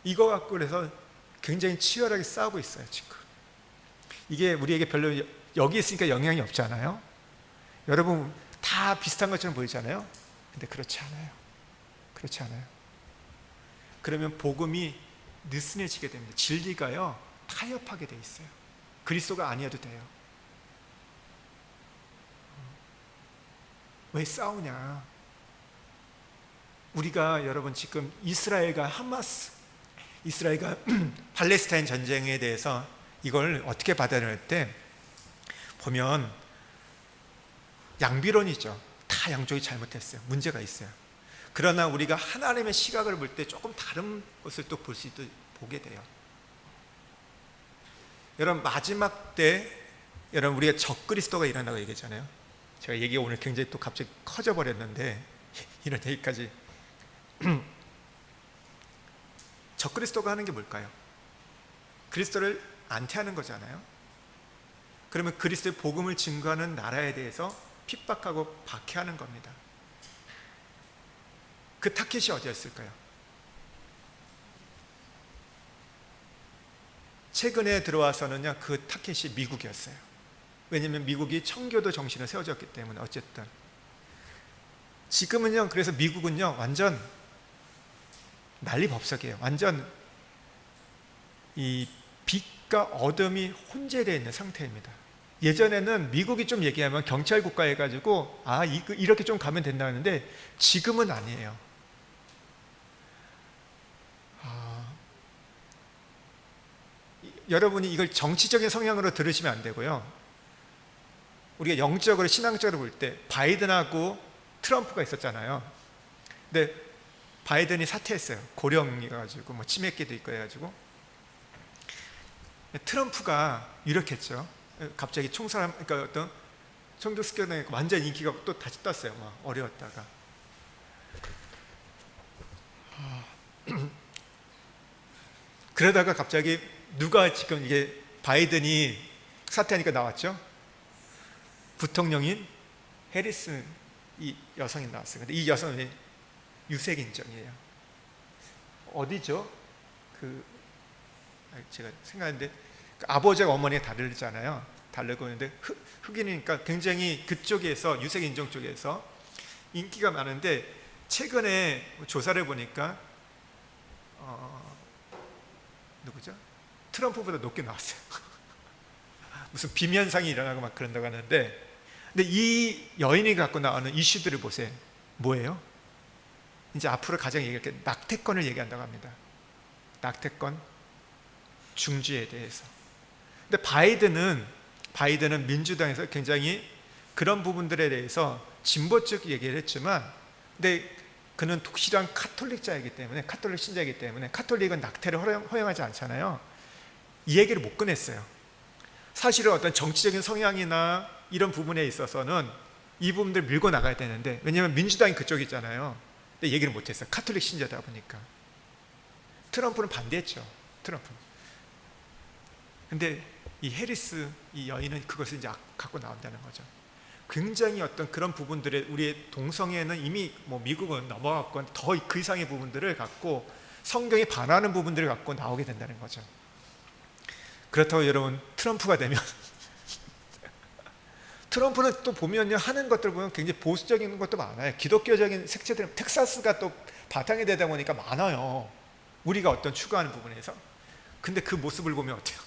이거 갖고 그래서 굉장히 치열하게 싸우고 있어요 지금. 이게 우리에게 별로 여기 있으니까 영향이 없잖아요. 여러분 다 비슷한 것처럼 보이잖아요. 근데 그렇지 않아요. 그렇지 않아요. 그러면 복음이 느슨해지게 됩니다. 진리가요 타협하게 돼 있어요. 그리스도가 아니어도 돼요. 왜 싸우냐? 우리가 여러분 지금 이스라엘과 팔레스타인 전쟁에 대해서 이걸 어떻게 받아들일 때 보면 양비론이죠. 다 양쪽이 잘못했어요. 문제가 있어요. 그러나 우리가 하나님의 시각을 볼 때 조금 다른 것을 또 보게 돼요. 여러분 마지막 때 여러분 우리가 적그리스도가 일어나고 얘기했잖아요. 제가 얘기가 오늘 굉장히 또 갑자기 커져 버렸는데 이런 얘기까지. 적그리스도가 하는 게 뭘까요? 그리스도를 안티하는 거잖아요. 그러면 그리스도의 복음을 증거하는 나라에 대해서 핍박하고 박해하는 겁니다. 그 타켓이 어디였을까요? 최근에 들어와서는요 그 타켓이 미국이었어요. 왜냐하면 미국이 청교도 정신을 세워졌기 때문에. 어쨌든 지금은요, 그래서 미국은요 완전 난리법석이에요. 완전 이 빛과 어둠이 혼재되어 있는 상태입니다. 예전에는 미국이 좀 얘기하면 경찰 국가 해가지고 이렇게 좀 가면 된다 하는데 지금은 아니에요. 여러분이 이걸 정치적인 성향으로 들으시면 안 되고요. 우리가 영적으로 신앙적으로 볼 때 바이든하고 트럼프가 있었잖아요. 근데 바이든이 사퇴했어요. 고령이가지고 뭐 치매기도 있고 해가지고. 트럼프가 유력했죠. 갑자기 그러니까 어떤 총독습견에 완전 인기가 또 다시 떴어요. 막 어려웠다가. 그러다가 갑자기 누가 지금 이게 바이든이 사퇴하니까 나왔죠? 부통령인 해리스 이 여성이 나왔어요. 근데 이 여성은 유색 인종이에요. 어디죠? 제가 생각하는데 아버지와 어머니가 다르잖아요. 다르고 있는데 흑인이니까 굉장히 그쪽에서 유색 인종 쪽에서 인기가 많은데 최근에 조사를 보니까 누구죠? 트럼프보다 높게 나왔어요. 무슨 비면상이 일어나고 막 그런다고 하는데, 근데 이 여인이 갖고 나오는 이슈들을 보세요. 뭐예요? 이제 앞으로 가장 얘기할 게 낙태권을 얘기한다고 합니다. 낙태권, 중지에 대해서. 근데 바이든은 민주당에서 굉장히 그런 부분들에 대해서 진보적 얘기를 했지만, 근데 그는 독실한 카톨릭자이기 때문에, 카톨릭 신자이기 때문에, 카톨릭은 낙태를 허용하지 않잖아요. 이 얘기를 못 꺼냈어요. 사실은 어떤 정치적인 성향이나 이런 부분에 있어서는 이 부분들 밀고 나가야 되는데, 왜냐하면 민주당이 그쪽이 있잖아요. 근데 얘기를 못했어요. 카톨릭 신자다 보니까. 트럼프는 반대했죠. 트럼프는. 근데 이 해리스 이 여인은 그것을 이제 갖고 나온다는 거죠. 굉장히 어떤 그런 부분들에 우리의 동성애는 이미 뭐 미국은 넘어갔고 더 그 이상의 부분들을 갖고 성경에 반하는 부분들을 갖고 나오게 된다는 거죠. 그렇다고 여러분 트럼프가 되면 트럼프는 또 보면요, 하는 것들 보면 굉장히 보수적인 것도 많아요. 기독교적인 색채들, 텍사스가 또 바탕이 되다 보니까 많아요. 우리가 어떤 추구하는 부분에서. 근데 그 모습을 보면 어때요?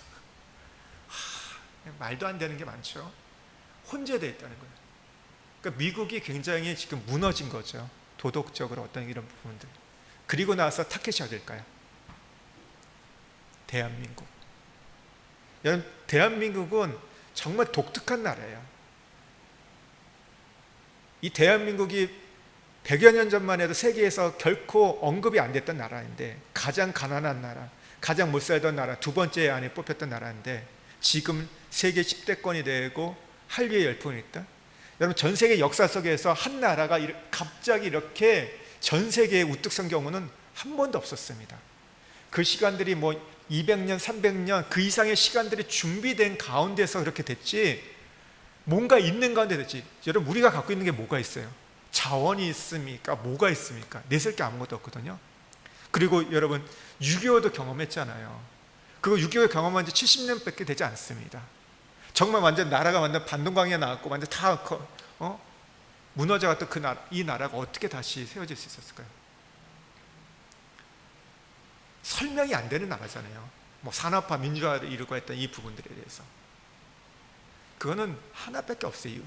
말도 안 되는 게 많죠. 혼재되어 있다는 거예요. 그러니까 미국이 굉장히 지금 무너진 거죠. 도덕적으로 어떤 이런 부분들. 그리고 나서 타겟이 어딜까요? 대한민국. 여러분, 대한민국은 정말 독특한 나라예요. 이 대한민국이 100여 년 전만 해도 세계에서 결코 언급이 안 됐던 나라인데, 가장 가난한 나라, 가장 못 살던 나라, 두 번째 안에 뽑혔던 나라인데 지금 세계 10대권이 되고 한류의 열풍이 있다. 여러분, 전 세계 역사 속에서 한 나라가 갑자기 이렇게 전 세계에 우뚝 선 경우는 한 번도 없었습니다. 그 시간들이 뭐 200년, 300년 그 이상의 시간들이 준비된 가운데서 그렇게 됐지, 뭔가 있는 가운데 됐지. 여러분, 우리가 갖고 있는 게 뭐가 있어요? 자원이 있습니까? 뭐가 있습니까? 내셀 게 아무것도 없거든요. 그리고 여러분, 6.25도 경험했잖아요. 그거 6.25 경험한 지 70년밖에 되지 않습니다. 정말 완전 나라가 완전 반동강에 나왔고 완전 다 무너져갔던 이 나라가 어떻게 다시 세워질 수 있었을까요? 설명이 안 되는 나라잖아요. 뭐 산업화, 민주화를 이루고 했던 이 부분들에 대해서. 그거는 하나밖에 없어요. 이유.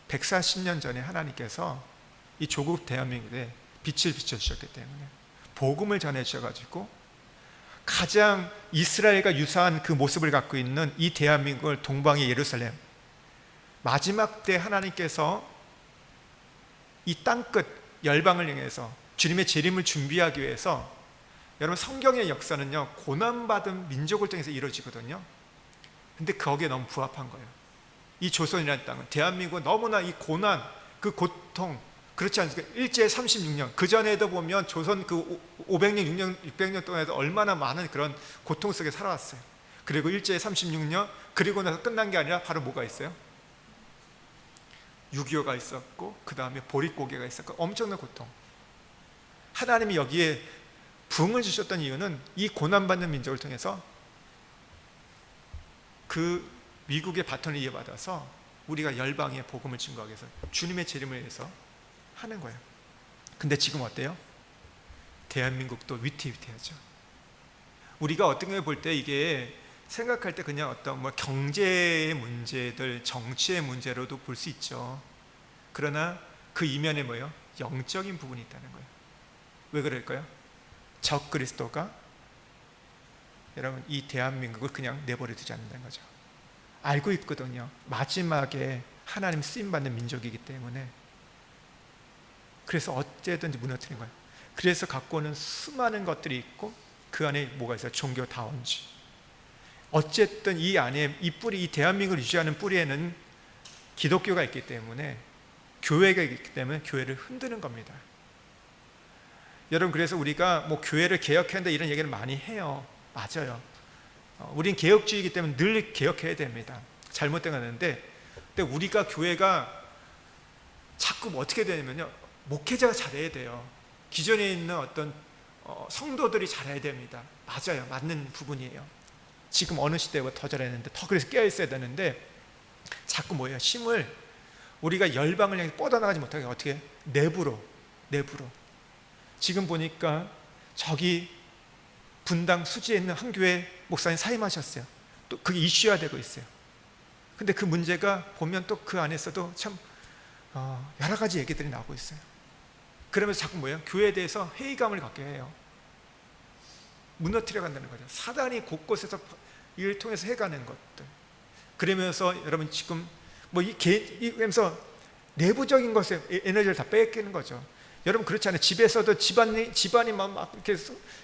140년 전에 하나님께서 이 조국 대한민국에 빛을 비춰주셨기 때문에, 복음을 전해주셔가지고 가장 이스라엘과 유사한 그 모습을 갖고 있는 이 대한민국을 동방의 예루살렘, 마지막 때 하나님께서 이 땅끝 열방을 향해서 주님의 재림을 준비하기 위해서, 여러분, 성경의 역사는요, 고난받은 민족을 통해서 이루어지거든요. 근데 거기에 너무 부합한 거예요. 이 조선이라는 땅은, 대한민국은 너무나 이 고난, 그 고통, 그렇지 않습니까? 일제 36년, 그 전에도 보면 조선 그 500년, 600년 동안에도 얼마나 많은 그런 고통 속에 살아왔어요. 그리고 일제 36년, 그리고 나서 끝난 게 아니라 바로 뭐가 있어요? 6.25가 있었고, 그 다음에 보릿고개가 있었고, 엄청난 고통. 하나님이 여기에 부흥을 주셨던 이유는 이 고난받는 민족을 통해서 그 미국의 바톤을 이어받아서 우리가 열방에 복음을 증거하기 위해서, 주님의 재림을 위해서 하는 거예요. 근데 지금 어때요? 대한민국도 위태위태하죠. 우리가 어떤 걸 볼 때 이게 생각할 때 그냥 어떤 뭐 경제의 문제들, 정치의 문제로도 볼 수 있죠. 그러나 그 이면에 뭐예요? 영적인 부분이 있다는 거예요. 왜 그럴까요? 적 그리스도가 여러분 이 대한민국을 그냥 내버려 두지 않는다는 거죠. 알고 있거든요. 마지막에 하나님 쓰임받는 민족이기 때문에. 그래서 어쨌든지 무너뜨린 거예요. 그래서 갖고 오는 수많은 것들이 있고 그 안에 뭐가 있어요? 종교다원주의. 어쨌든 이 안에 이 뿌리, 이 대한민국을 유지하는 뿌리에는 기독교가 있기 때문에, 교회가 있기 때문에 교회를 흔드는 겁니다. 여러분, 그래서 우리가 뭐 교회를 개혁해야 한다 이런 얘기를 많이 해요. 맞아요. 우린 개혁주의이기 때문에 늘 개혁해야 됩니다. 잘못된 거는데, 근데 우리가 교회가 자꾸 어떻게 되냐면요, 목회자가 잘해야 돼요. 기존에 있는 어떤 성도들이 잘해야 됩니다. 맞아요. 맞는 부분이에요. 지금 어느 시대보다 더 잘해야 되는데, 더 그래서 깨어있어야 되는데, 자꾸 뭐예요? 힘을 우리가 열방을 향해 뻗어나가지 못하게 어떻게? 내부로. 지금 보니까 저기 분당 수지에 있는 한 교회 목사님 사임하셨어요. 또 그게 이슈화 되고 있어요. 근데 그 문제가 보면 또 그 안에서도 참 여러 가지 얘기들이 나오고 있어요. 그러면서 자꾸 뭐예요? 교회에 대해서 회의감을 갖게 해요. 무너뜨려 간다는 거죠. 사단이 곳곳에서 이를 통해서 해가는 것들. 그러면서 여러분 지금 이러면서 내부적인 것에 에너지를 다 뺏기는 거죠. 여러분 그렇지 않아요? 집에서도 집안이 막 이렇게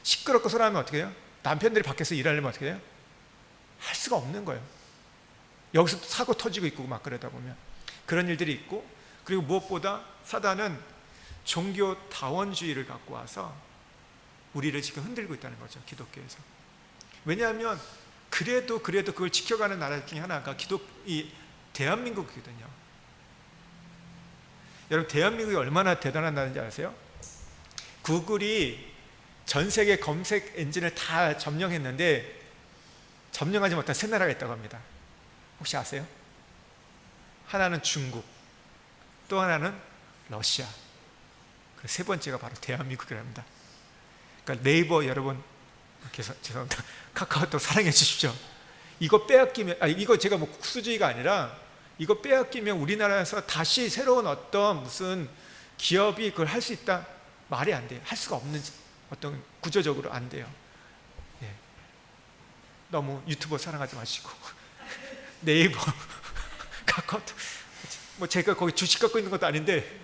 시끄럽고 소란하면 어떻게 해요? 남편들이 밖에서 일하려면 어떻게 해요? 할 수가 없는 거예요. 여기서 사고 터지고 있고 막 그러다 보면 그런 일들이 있고, 그리고 무엇보다 사단은 종교다원주의를 갖고 와서 우리를 지금 흔들고 있다는 거죠. 기독교에서. 왜냐하면 그래도 그걸 지켜가는 나라 중에 하나가 이 대한민국이거든요. 여러분, 대한민국이 얼마나 대단한 나라인지 아세요? 구글이 전 세계 검색 엔진을 다 점령했는데 점령하지 못한 세 나라가 있다고 합니다. 혹시 아세요? 하나는 중국, 또 하나는 러시아, 그리고 세 번째가 바로 대한민국이랍니다. 그러니까 네이버 여러분, 죄송합니다. 카카오톡 사랑해 주십시오. 이거 빼앗기면, 이거 제가 뭐 국수주의가 아니라, 이거 빼앗기면 우리나라에서 다시 새로운 어떤 무슨 기업이 그걸 할 수 있다? 말이 안 돼요. 할 수가 없는, 어떤 구조적으로 안 돼요. 예. 너무 유튜버 사랑하지 마시고 네이버, 카카오톡, 뭐 제가 거기 주식 갖고 있는 것도 아닌데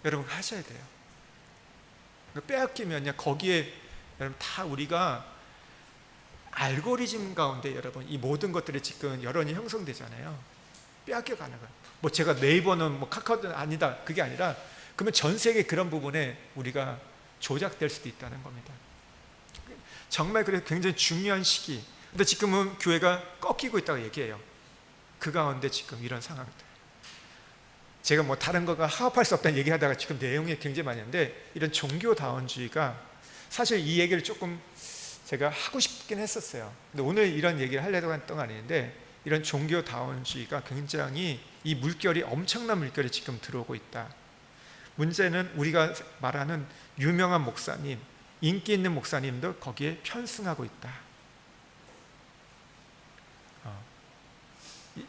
여러분 하셔야 돼요. 빼앗기면요, 거기에 여러분 다 우리가 알고리즘 가운데 여러분 이 모든 것들이 지금 여론이 형성되잖아요. 빼앗겨 가는 거예요. 뭐 제가 네이버는 뭐 카카오는 아니다, 그게 아니라, 그러면 전 세계 그런 부분에 우리가 조작될 수도 있다는 겁니다. 정말 그래서 굉장히 중요한 시기. 근데 지금은 교회가 꺾이고 있다고 얘기해요. 그 가운데 지금 이런 상황들. 제가 뭐 다른 거가 화합할 수 없다는 얘기하다가 지금 내용이 굉장히 많이 있는데, 이런 종교다원주의가 사실 이 얘기를 조금 제가 하고 싶긴 했었어요. 근데 오늘 이런 얘기를 하려고 했던 건 아닌데, 이런 종교다원주의가 굉장히 이 물결이, 엄청난 물결이 지금 들어오고 있다. 문제는 우리가 말하는 유명한 목사님, 인기 있는 목사님도 거기에 편승하고 있다.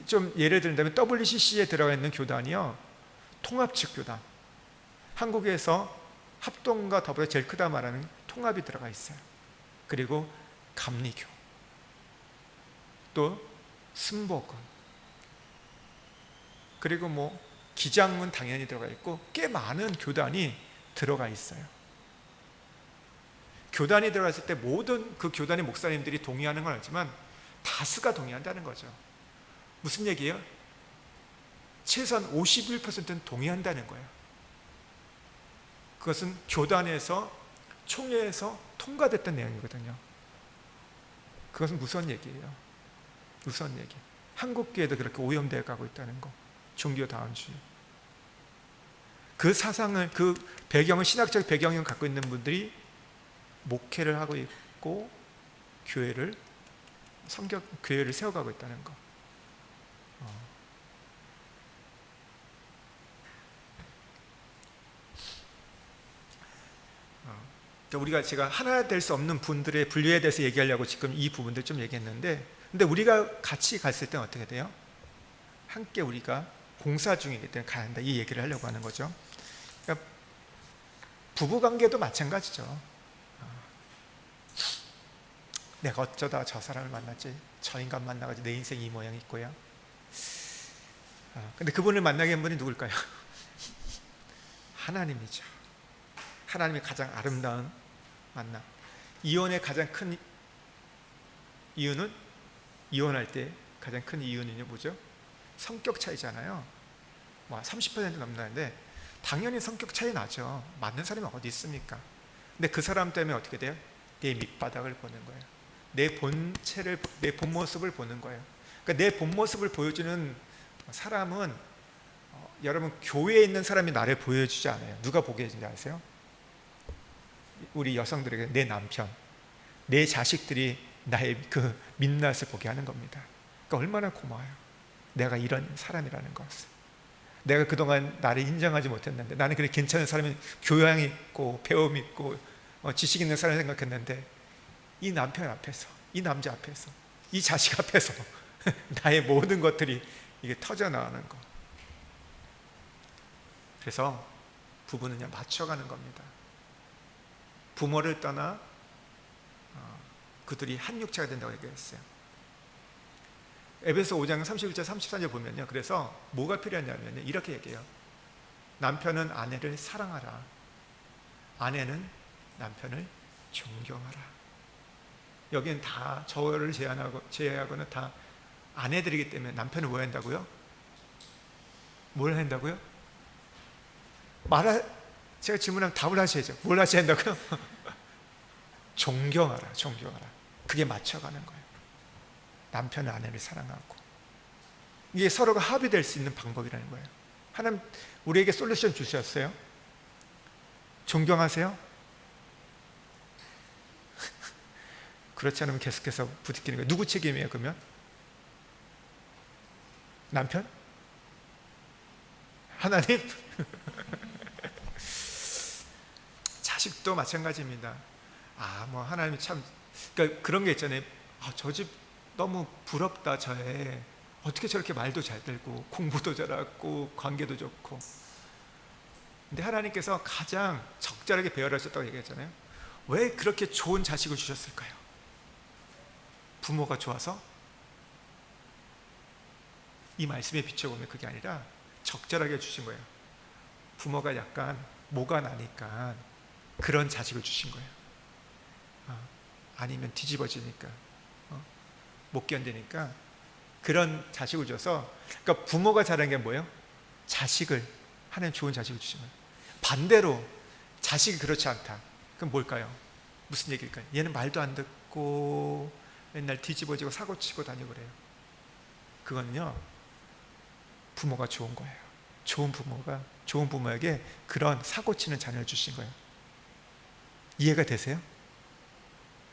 좀 예를 들자면 WCC에 들어가 있는 교단이요, 통합측 교단. 한국에서 합동과 더불어 제일 크다 말하는 통합이 들어가 있어요. 그리고 감리교, 또 순복음, 그리고 뭐 기장은 당연히 들어가 있고 꽤 많은 교단이 들어가 있어요. 교단이 들어갔을 때 모든 그 교단의 목사님들이 동의하는 건 알지만 다수가 동의한다는 거죠. 무슨 얘기예요? 최소한 51%는 동의한다는 거예요. 그것은 교단에서, 총회에서 통과됐던 내용이거든요. 그것은 무서운 얘기예요. 무서운 얘기. 한국교회도 그렇게 오염되어 가고 있다는 거. 종교다원주의. 그 사상을, 그 배경을, 신학적 배경을 갖고 있는 분들이 목회를 하고 있고 교회를 세워가고 있다는 거. 그러니까 제가 하나 될 수 없는 분들의 분류에 대해서 얘기하려고 지금 이 부분들 좀 얘기했는데, 근데 우리가 같이 갔을 때는 어떻게 돼요? 함께 우리가 공사 중이기 때문에 가야 한다, 이 얘기를 하려고 하는 거죠. 그러니까 부부관계도 마찬가지죠. 내가 어쩌다 저 사람을 만났지, 저 인간 만나가지고 내 인생이 이 모양이 있고요. 근데 그분을 만나게 한 분이 누굴까요? 하나님이죠. 하나님이 가장 아름다운 만남. 이혼의 가장 큰 이유는, 이혼할 때 가장 큰 이유는 뭐죠? 성격 차이잖아요. 30% 넘나는데 당연히 성격 차이 나죠. 맞는 사람이 어디 있습니까? 근데 그 사람 때문에 어떻게 돼요? 내 밑바닥을 보는 거예요. 내 본체를, 내 본 모습을 보는 거예요. 그러니까 내 본 모습을 보여주는 사람은, 여러분, 교회에 있는 사람이 나를 보여주지 않아요. 누가 보게 해주는지 아세요? 우리 여성들에게 내 남편, 내 자식들이 나의 그 민낯을 보게 하는 겁니다. 그러니까 얼마나 고마워요. 내가 이런 사람이라는 것을. 내가 그동안 나를 인정하지 못했는데, 나는 그래 괜찮은 사람이, 교양 있고 배움 있고 지식 있는 사람 생각했는데, 이 남편 앞에서, 이 남자 앞에서, 이 자식 앞에서 나의 모든 것들이 이게 터져 나오는 거. 그래서 부부는요, 맞춰가는 겁니다. 부모를 떠나 그들이 한 육체가 된다고 얘기했어요. 에베소 5장 31절 34절 보면요, 그래서 뭐가 필요하냐면 이렇게 얘기해요. 남편은 아내를 사랑하라. 아내는 남편을 존경하라. 여기는 다 저를 제외하고는 다 아내들이기 때문에 남편은 뭐 한다고요? 뭘 한다고요? 제가 질문하면 답을 하셔야죠. 뭘 하셔야 한다고요? 존경하라, 존경하라. 그게 맞춰가는 거예요. 남편은 아내를 사랑하고. 이게 서로가 합의될 수 있는 방법이라는 거예요. 하나님 우리에게 솔루션 주셨어요. 존경하세요? 그렇지 않으면 계속해서 부딪히는 거예요. 누구 책임이에요 그러면? 남편? 하나님? 자식도 마찬가지입니다. 하나님이 참, 그러니까 그런 게 있잖아요. 저 집 너무 부럽다, 저애. 어떻게 저렇게 말도 잘 들고 공부도 잘하고 관계도 좋고. 근데 하나님께서 가장 적절하게 배열하셨다고 얘기했잖아요. 왜 그렇게 좋은 자식을 주셨을까요? 부모가 좋아서? 이 말씀에 비춰보면 그게 아니라 적절하게 주신 거예요. 부모가 약간 뭐가 나니까 그런 자식을 주신 거예요. 아니면 뒤집어지니까, 못 견디니까 그런 자식을 줘서, 그러니까 부모가 잘한 게 뭐예요? 자식을, 하나님 좋은 자식을 주신 거예요. 반대로 자식이 그렇지 않다. 그럼 뭘까요? 무슨 얘기일까요? 얘는 말도 안 듣고 맨날 뒤집어지고 사고치고 다니고 그래요. 그거는요, 부모가 좋은 거예요. 좋은 부모에게 그런 사고치는 자녀를 주신 거예요. 이해가 되세요?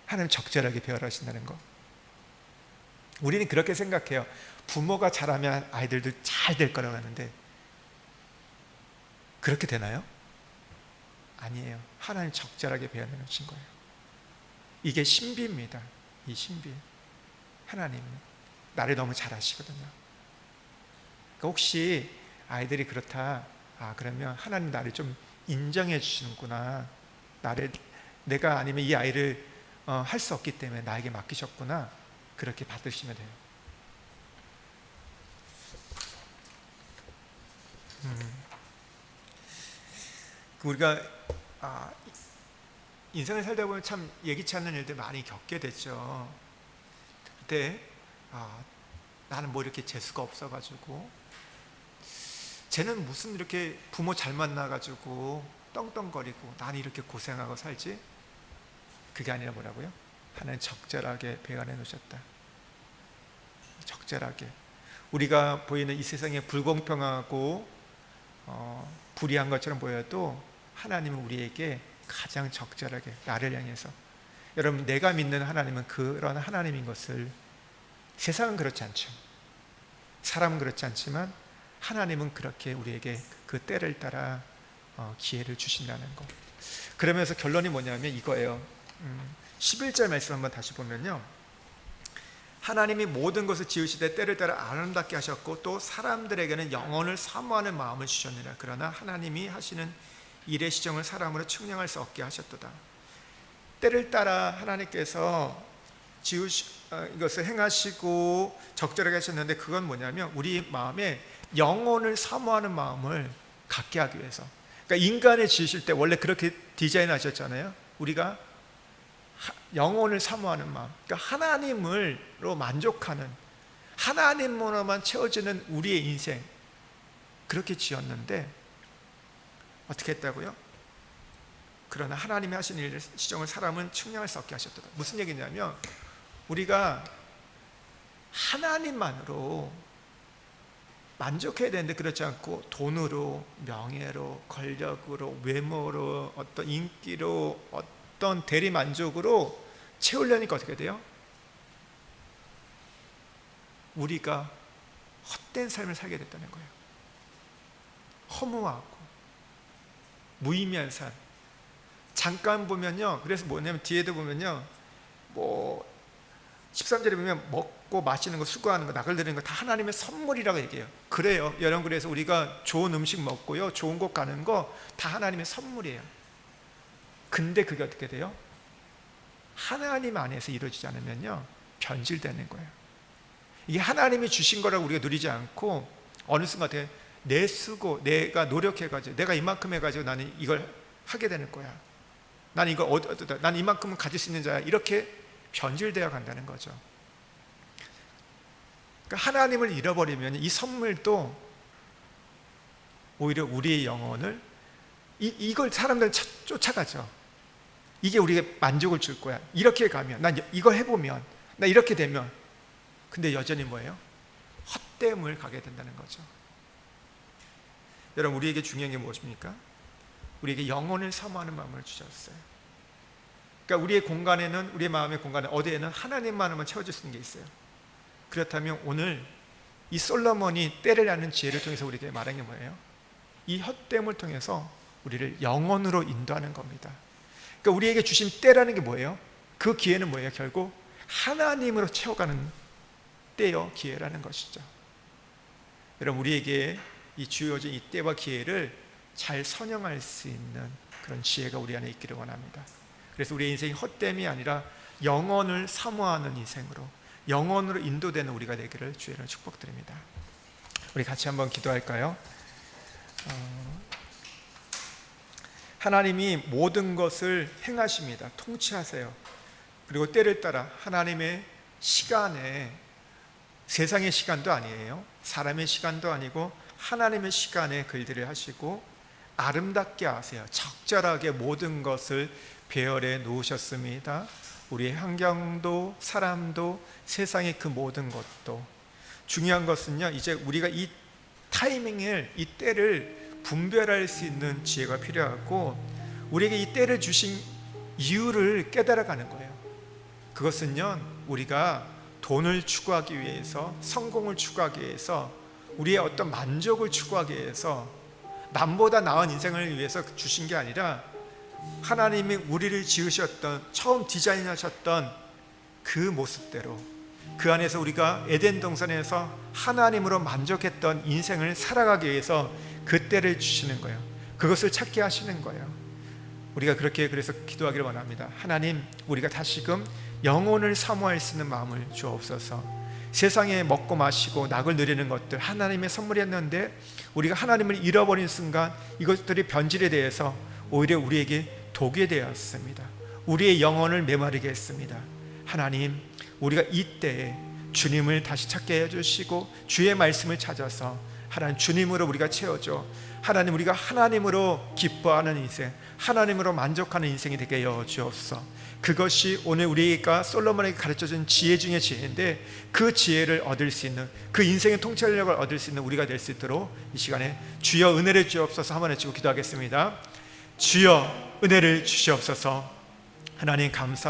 하나님 적절하게 배열하신다는 거. 우리는 그렇게 생각해요. 부모가 잘하면 아이들도 잘 될 거라고 하는데, 그렇게 되나요? 아니에요. 하나님 적절하게 배열해 놓으신 거예요. 이게 신비입니다. 이 신비. 하나님은 나를 너무 잘 아시거든요. 그러니까 혹시 아이들이 그렇다, 그러면 하나님 나를 좀 인정해 주시는구나, 내가 아니면 이 아이를 할 수 없기 때문에 나에게 맡기셨구나, 그렇게 받으시면 돼요. 우리가 인생을 살다 보면 참 예기치 않는 일들 많이 겪게 됐죠. 그때 나는 뭐 이렇게 재수가 없어가지고, 쟤는 무슨 이렇게 부모 잘 만나가지고 떵떵거리고 나는 이렇게 고생하고 살지? 그게 아니라 뭐라고요? 하나님 적절하게 배관해 놓으셨다. 적절하게. 우리가 보이는 이 세상에 불공평하고 불의한 것처럼 보여도 하나님은 우리에게 가장 적절하게 나를 향해서, 여러분, 내가 믿는 하나님은 그런 하나님인 것을, 세상은 그렇지 않죠. 사람은 그렇지 않지만 하나님은 그렇게 우리에게 그 때를 따라 기회를 주신다는 것. 그러면서 결론이 뭐냐면 이거예요. 11절 말씀 한번 다시 보면요, 하나님이 모든 것을 지으시되 때를 따라 아름답게 하셨고 또 사람들에게는 영혼을 사모하는 마음을 주셨느니라. 그러나 하나님이 하시는 일의 시정을 사람으로 측량할 수 없게 하셨도다. 때를 따라 하나님께서 이것을 행하시고 적절하게 하셨는데, 그건 뭐냐면 우리 마음에 영혼을 사모하는 마음을 갖게 하기 위해서. 그러니까 인간을 지으실 때 원래 그렇게 디자인하셨잖아요. 우리가 영혼을 사모하는 마음, 그러니까 하나님으로 만족하는, 하나님으로만 채워지는 우리의 인생, 그렇게 지었는데 어떻게 했다고요? 그러나 하나님이 하신 일 시정을 사람은 측량할 수 없게 하셨다. 무슨 얘기냐면 우리가 하나님만으로 만족해야 되는데 그렇지 않고 돈으로, 명예로, 권력으로, 외모로, 어떤 인기로, 어떤 대리 만족으로 채우려니까 어떻게 돼요? 우리가 헛된 삶을 살게 됐다는 거예요. 허무하고 무의미한 삶. 잠깐 보면요, 그래서 뭐냐면 뒤에도 보면요, 13절에 보면 먹고 마시는 거, 수고하는 거, 나글 들이는 거 다 하나님의 선물이라고 얘기해요. 그래요 여러분. 그래서 우리가 좋은 음식 먹고요, 좋은 곳 가는 거 다 하나님의 선물이에요. 근데 그게 어떻게 돼요? 하나님 안에서 이루어지지 않으면요, 변질되는 거예요. 이게 하나님이 주신 거라고 우리가 누리지 않고 어느 순간 내 수고, 내가 노력해가지고, 내가 이만큼 해가지고 나는 이걸 하게 되는 거야, 나는 이걸 나는 이만큼은 가질 수 있는 자야, 이렇게 변질되어 간다는 거죠. 그러니까 하나님을 잃어버리면 이 선물도 오히려 우리의 영혼을, 이걸 사람들은 쫓아가죠. 이게 우리에게 만족을 줄 거야, 이렇게 가면, 난 이걸 해보면, 나 이렇게 되면. 근데 여전히 뭐예요? 헛됨을 가게 된다는 거죠. 여러분, 우리에게 중요한 게 무엇입니까? 우리에게 영혼을 사모하는 마음을 주셨어요. 그러니까 우리의 공간에는, 우리의 마음의 공간에 어디에는 하나님만으로만 채워질 수 있는 게 있어요. 그렇다면 오늘 이 솔로몬이 때를 아는 지혜를 통해서 우리에게 말한 게 뭐예요? 이 헛됨을 통해서 우리를 영혼으로 인도하는 겁니다. 그러니까 우리에게 주신 때라는 게 뭐예요? 그 기회는 뭐예요? 결국 하나님으로 채워가는 때요, 기회라는 것이죠. 여러분, 우리에게 이 주어진 이 때와 기회를 잘 선용할 수 있는 그런 지혜가 우리 안에 있기를 원합니다. 그래서 우리의 인생이 헛됨이 아니라 영혼을 사모하는 인생으로, 영혼으로 인도되는 우리가 되기를 주의로 축복드립니다. 우리 같이 한번 기도할까요? 하나님이 모든 것을 행하십니다. 통치하세요. 그리고 때를 따라 하나님의 시간에, 세상의 시간도 아니에요, 사람의 시간도 아니고 하나님의 시간에 그 일들을 하시고 아름답게 하세요. 적절하게 모든 것을 배열해 놓으셨습니다. 우리의 환경도, 사람도, 세상의 그 모든 것도. 중요한 것은요, 이제 우리가 이 타이밍을, 이 때를 분별할 수 있는 지혜가 필요하고, 우리에게 이 때를 주신 이유를 깨달아가는 거예요. 그것은요, 우리가 돈을 추구하기 위해서, 성공을 추구하기 위해서, 우리의 어떤 만족을 추구하기 위해서, 남보다 나은 인생을 위해서 주신 게 아니라 하나님이 우리를 지으셨던, 처음 디자인하셨던 그 모습대로, 그 안에서 우리가 에덴 동산에서 하나님으로 만족했던 인생을 살아가기 위해서 그 때를 주시는 거예요. 그것을 찾게 하시는 거예요. 우리가 그렇게 그래서 기도하기를 원합니다. 하나님, 우리가 다시금 영혼을 사모할 수 있는 마음을 주옵소서. 세상에 먹고 마시고 낙을 누리는 것들 하나님의 선물이었는데 우리가 하나님을 잃어버린 순간 이것들이 변질에 대해서 오히려 우리에게 독이 되었습니다. 우리의 영혼을 메마르게 했습니다. 하나님, 우리가 이때에 주님을 다시 찾게 해주시고 주의 말씀을 찾아서 하나님, 주님으로 우리가 채워줘. 하나님, 우리가 하나님으로 기뻐하는 인생, 하나님으로 만족하는 인생이 되게 하여 주옵소서. 그것이 오늘 우리가 솔로몬에게 가르쳐준 지혜 중에 지혜인데, 그 지혜를 얻을 수 있는, 그 인생의 통찰력을 얻을 수 있는 우리가 될 수 있도록 이 시간에 주여 은혜를 주옵소서 한번 외치고 기도하겠습니다. 주여 은혜를 주시옵소서. 하나님 감사합니다.